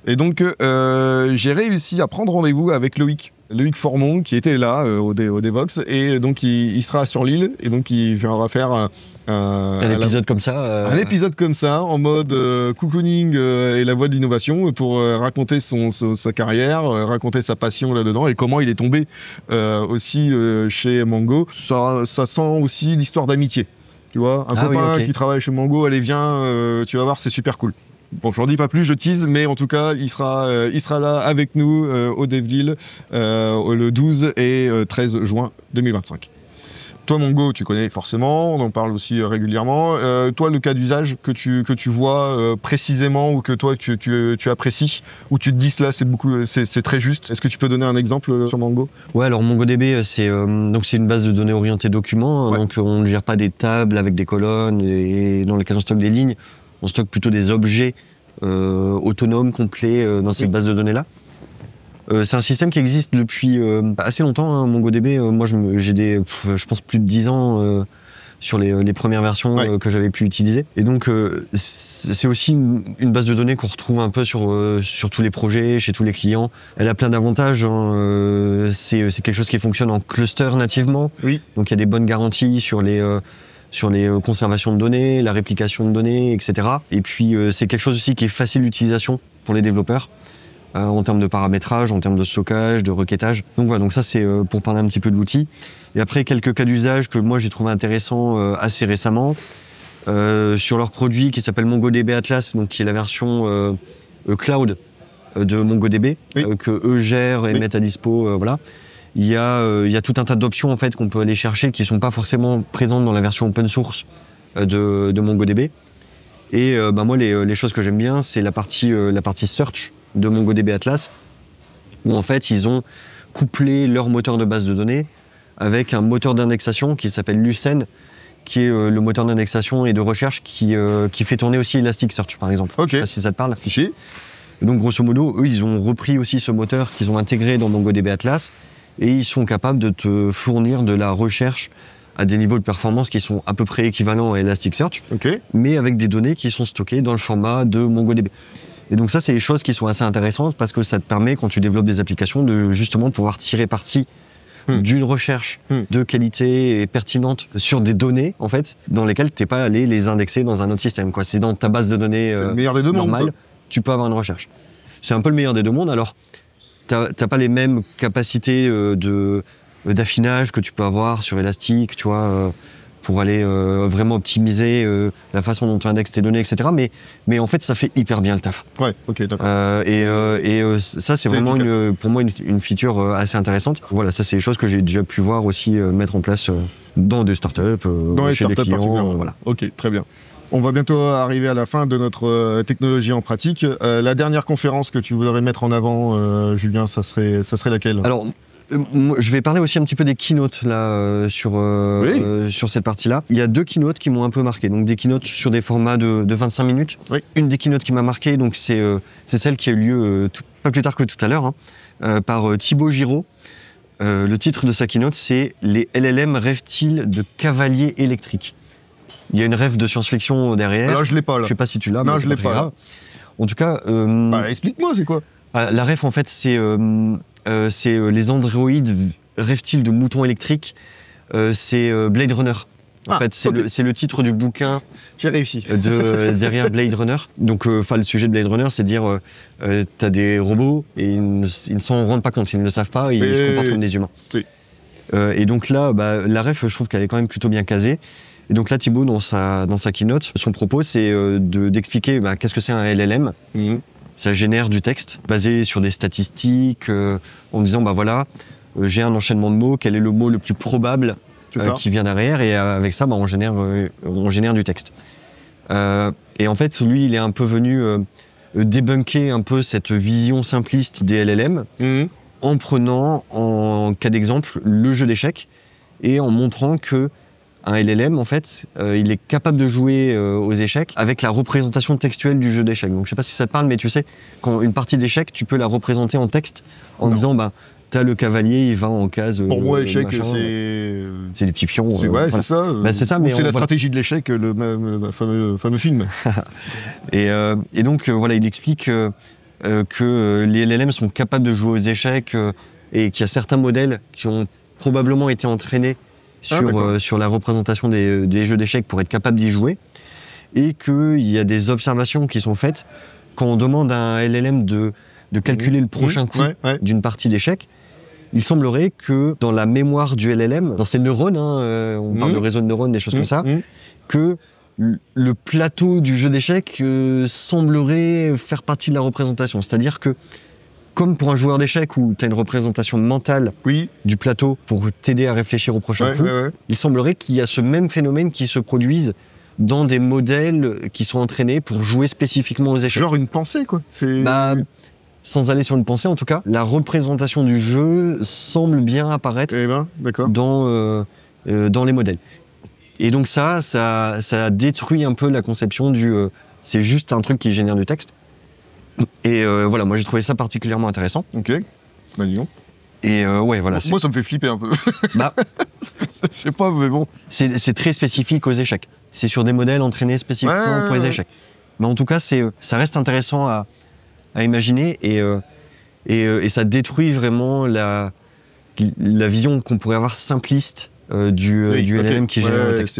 Et donc, j'ai réussi à prendre rendez-vous avec Loïc Formon, qui était là au Devox, et donc il sera sur l'île, et donc il viendra faire un épisode comme ça. Un épisode comme ça, en mode cocooning et la voie de l'innovation, pour raconter sa carrière, raconter sa passion là-dedans, et comment il est tombé aussi chez Mongo. Ça sent aussi l'histoire d'amitié. Tu vois, un copain qui travaille chez Mongo, allez viens, tu vas voir, c'est super cool. Bon, je n'en dis pas plus, je tease, mais en tout cas, il sera là avec nous au DevLille le 12 et 13 juin 2025. Toi, Mongo, tu connais forcément, on en parle aussi régulièrement. Toi, le cas d'usage que tu vois précisément, ou que toi, tu apprécies, ou tu te dis là, c'est très juste. Est-ce que tu peux donner un exemple sur Mongo? Ouais, alors MongoDB, c'est une base de données orientée documents. Ouais. Donc, on ne gère pas des tables avec des colonnes et dans lesquelles on stocke des lignes. On stocke plutôt des objets autonomes, complets dans cette base de données-là. C'est un système qui existe depuis assez longtemps, hein, MongoDB. Moi, j'ai je pense plus de 10 ans sur les premières versions que j'avais pu utiliser. Et donc, c'est aussi une base de données qu'on retrouve un peu sur tous les projets, chez tous les clients. Elle a plein d'avantages. Hein. C'est quelque chose qui fonctionne en cluster nativement. Oui. Donc, il y a des bonnes garanties sur les conservations de données, la réplication de données, etc. Et puis, c'est quelque chose aussi qui est facile d'utilisation pour les développeurs, en termes de paramétrage, en termes de stockage, de requêtage. Donc voilà, donc ça c'est pour parler un petit peu de l'outil. Et après, quelques cas d'usage que moi j'ai trouvé intéressants assez récemment, sur leur produit qui s'appelle MongoDB Atlas, donc qui est la version cloud de MongoDB, que eux gèrent et mettent à dispo, voilà. Il y a tout un tas d'options en fait qu'on peut aller chercher qui ne sont pas forcément présentes dans la version open source de MongoDB. Et moi, les choses que j'aime bien, c'est la partie search de MongoDB Atlas, où en fait, ils ont couplé leur moteur de base de données avec un moteur d'indexation qui s'appelle Lucene, qui est le moteur d'indexation et de recherche qui fait tourner aussi Elasticsearch, par exemple. Okay. Je sais pas si ça te parle. Si. Donc, grosso modo, eux, ils ont repris aussi ce moteur qu'ils ont intégré dans MongoDB Atlas, et ils sont capables de te fournir de la recherche à des niveaux de performance qui sont à peu près équivalents à Elasticsearch, mais avec des données qui sont stockées dans le format de MongoDB. Et donc ça, c'est des choses qui sont assez intéressantes parce que ça te permet, quand tu développes des applications, de justement pouvoir tirer parti d'une recherche de qualité et pertinente sur des données, en fait, dans lesquelles tu n'es pas allé les indexer dans un autre système. C'est dans ta base de données normale, tu peux avoir une recherche. C'est un peu le meilleur des deux mondes. Alors, t'as pas les mêmes capacités d'affinage que tu peux avoir sur Elastic, tu vois, pour aller vraiment optimiser la façon dont tu indexes tes données, etc. Mais en fait, ça fait hyper bien le taf. Ouais, ok, d'accord. Ça, c'est vraiment pour moi une feature assez intéressante. Voilà, ça, c'est des choses que j'ai déjà pu voir aussi mettre en place dans des startups, chez des clients. Voilà. Ok, très bien. On va bientôt arriver à la fin de notre technologie en pratique. La dernière conférence que tu voudrais mettre en avant, Julien, ça serait laquelle? Alors, je vais parler aussi un petit peu des keynotes là, sur cette partie-là. Il y a 2 keynotes qui m'ont un peu marqué. Donc des keynotes sur des formats de 25 minutes. Oui. Une des keynotes qui m'a marqué, donc c'est celle qui a eu lieu pas plus tard que tout à l'heure, par Thibaut Giraud. Le titre de sa keynote, c'est « Les LLM rêvent-ils de cavaliers électriques ?» Il y a une rêve de science-fiction derrière. Alors, je l'ai pas là. Je sais pas si tu l'as, mais je l'ai pas grave. En tout cas, explique-moi, c'est quoi? La rêve, en fait, c'est les androïdes rêvent-ils de moutons électriques. C'est Blade Runner. En fait, c'est le titre du bouquin. J'ai réussi. Derrière Blade Runner. Donc, le sujet de Blade Runner, c'est de dire t'as des robots et ils ne s'en rendent pas compte, ils ne le savent pas, et ils se comportent comme des humains. Oui. Et donc là, la rêve, je trouve qu'elle est quand même plutôt bien casée. Et donc là, Thibaut, dans sa keynote, son propos, c'est d'expliquer qu'est-ce que c'est un LLM. Ça génère du texte basé sur des statistiques, en disant, voilà, j'ai un enchaînement de mots, quel est le mot le plus probable qui vient derrière, et avec ça, on génère du texte. Et en fait, lui, il est un peu venu débunker un peu cette vision simpliste des LLM en prenant en cas d'exemple le jeu d'échecs et en montrant que un LLM, en fait, il est capable de jouer aux échecs avec la représentation textuelle du jeu d'échecs. Donc, je sais pas si ça te parle, mais tu sais, quand une partie d'échecs, tu peux la représenter en texte en disant, bah, t'as le cavalier, il va en case. Pour moi, échec, machin, c'est des petits pions. ouais, voilà. c'est ça. Bah, c'est ça, mais c'est la voilà. stratégie de l'échec, le fameux film. Et donc, voilà, il explique que les LLM sont capables de jouer aux échecs et qu'il y a certains modèles qui ont probablement été entraînés sur la représentation des jeux d'échecs pour être capable d'y jouer, et qu'il y a des observations qui sont faites quand on demande à un LLM de calculer le prochain coup d'une partie d'échecs. Il semblerait que dans la mémoire du LLM, dans ses neurones, on parle de réseau de neurones, des choses comme ça, que le plateau du jeu d'échecs semblerait faire partie de la représentation. C'est-à-dire que comme pour un joueur d'échecs où tu as une représentation mentale du plateau pour t'aider à réfléchir au prochain coup, il semblerait qu'il y a ce même phénomène qui se produise dans des modèles qui sont entraînés pour jouer spécifiquement aux échecs. Genre une pensée, quoi. Bah, sans aller sur une pensée, en tout cas, la représentation du jeu semble bien apparaître dans les modèles. Et donc ça détruit un peu la conception du c'est juste un truc qui génère du texte. Et voilà, moi j'ai trouvé ça particulièrement intéressant. Ok, bah dis donc. Et ouais, voilà. Moi ça me fait flipper un peu. Bah, je sais pas, mais bon. C'est très spécifique aux échecs. C'est sur des modèles entraînés spécifiquement pour les échecs. Mais en tout cas, ça reste intéressant à imaginer et ça détruit vraiment la vision qu'on pourrait avoir simpliste du LLM qui génère le texte.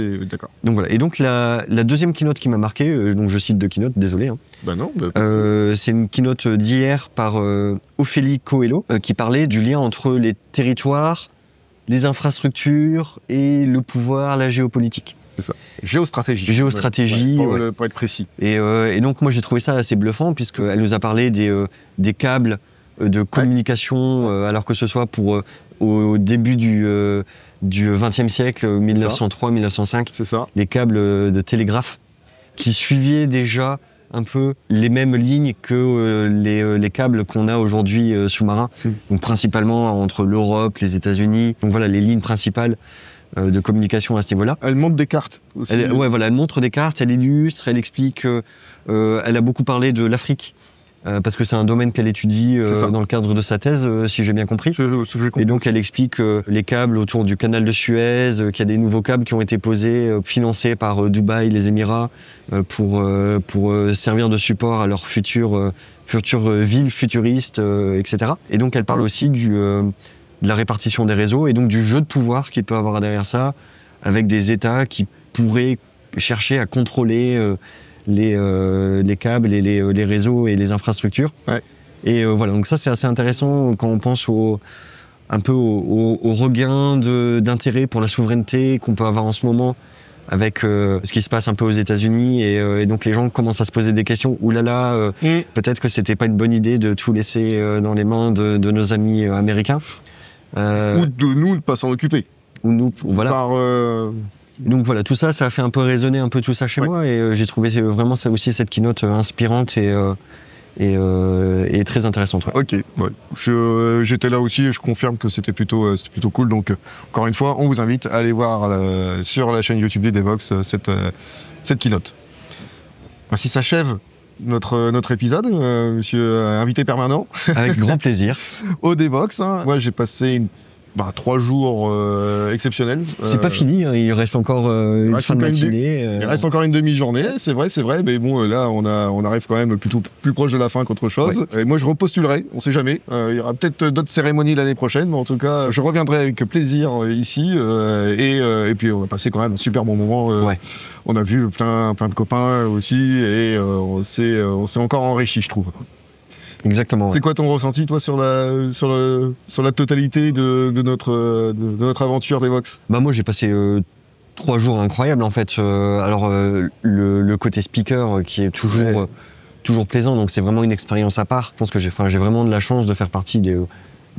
Donc voilà. Et donc la deuxième keynote qui m'a marqué, donc je cite deux keynotes, désolé. Bah non. C'est une keynote d'hier par Ophélie Coelho qui parlait du lien entre les territoires, les infrastructures et le pouvoir, la géopolitique. C'est ça. Géostratégie. Géostratégie, pour être précis. Et donc moi j'ai trouvé ça assez bluffant puisqu'elle nous a parlé des câbles de communication, alors que ce soit au début du XXe siècle, 1903-1905, c'est ça. Les câbles de télégraphe qui suivaient déjà un peu les mêmes lignes que les câbles qu'on a aujourd'hui sous-marins, donc principalement entre l'Europe, les États-Unis. Donc voilà les lignes principales de communication à ce niveau-là. Elle montre des cartes aussi. Elle montre des cartes, elle illustre, elle explique. Elle a beaucoup parlé de l'Afrique. Parce que c'est un domaine qu'elle étudie dans le cadre de sa thèse, si j'ai bien compris. Et donc elle explique les câbles autour du canal de Suez, qu'il y a des nouveaux câbles qui ont été posés, financés par Dubaï, les Émirats, pour servir de support à leurs futures villes futuristes, etc. Et donc elle parle aussi de la répartition des réseaux et donc du jeu de pouvoir qu'il peut avoir derrière ça, avec des États qui pourraient chercher à contrôler les câbles et les réseaux et les infrastructures. Et voilà, donc ça c'est assez intéressant quand on pense au regain d'intérêt pour la souveraineté qu'on peut avoir en ce moment avec ce qui se passe un peu aux États-Unis et donc les gens commencent à se poser des questions. Ouh là là, peut-être que c'était pas une bonne idée de tout laisser dans les mains de nos amis américains. Ou de nous de ne pas s'en occuper. Ou nous, voilà. Donc voilà, tout ça, ça a fait un peu résonner un peu tout ça chez moi et j'ai trouvé vraiment ça aussi, cette keynote inspirante et très intéressante. Ok, j'étais là aussi et je confirme que c'était plutôt cool. Donc encore une fois, on vous invite à aller voir sur la chaîne YouTube des Devox cette keynote. Ainsi s'achève notre épisode, monsieur invité permanent. Avec grand plaisir. Au Devox. Moi j'ai passé 3 jours exceptionnels. C'est pas fini, il reste encore une fin de matinée. Il reste encore une demi-journée, c'est vrai, mais bon, là, on arrive quand même plutôt plus proche de la fin qu'autre chose. Et moi, je repostulerai, on sait jamais. Il y aura peut-être d'autres cérémonies l'année prochaine, mais en tout cas, je reviendrai avec plaisir ici. Et puis, on va passer quand même un super bon moment. On a vu plein de copains aussi, et on s'est encore enrichi, je trouve. Exactement. C'est quoi ton ressenti, toi, sur la totalité de notre aventure Devox ? Bah moi, j'ai passé 3 jours incroyables, en fait. Alors, le côté speaker qui est toujours plaisant, donc c'est vraiment une expérience à part. Je pense que j'ai vraiment de la chance de faire partie de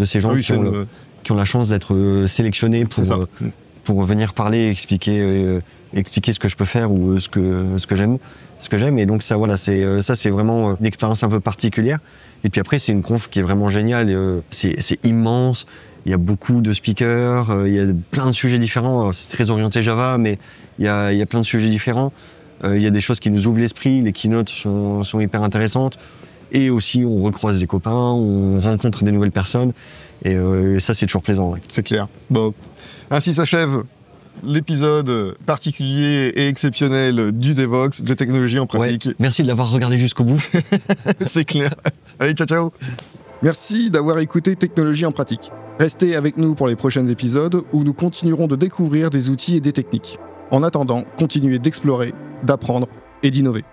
ces gens qui ont la chance d'être sélectionnés pour venir parler et expliquer expliquer ce que je peux faire ou ce que j'aime. Et donc ça, voilà, c'est vraiment une expérience un peu particulière. Et puis après, c'est une conf qui est vraiment géniale. C'est immense. Il y a beaucoup de speakers. Il y a plein de sujets différents. Alors, c'est très orienté Java, mais il y a plein de sujets différents. Il y a des choses qui nous ouvrent l'esprit. Les keynotes sont hyper intéressantes. Et aussi, on recroise des copains, on rencontre des nouvelles personnes. Et ça, c'est toujours plaisant. Ouais. C'est clair. Bon. Ainsi s'achève l'épisode particulier et exceptionnel du Devoxx, de technologie en pratique. Ouais, merci de l'avoir regardé jusqu'au bout. C'est clair. Allez, ciao, ciao. Merci d'avoir écouté Technologie en pratique. Restez avec nous pour les prochains épisodes où nous continuerons de découvrir des outils et des techniques. En attendant, continuez d'explorer, d'apprendre et d'innover.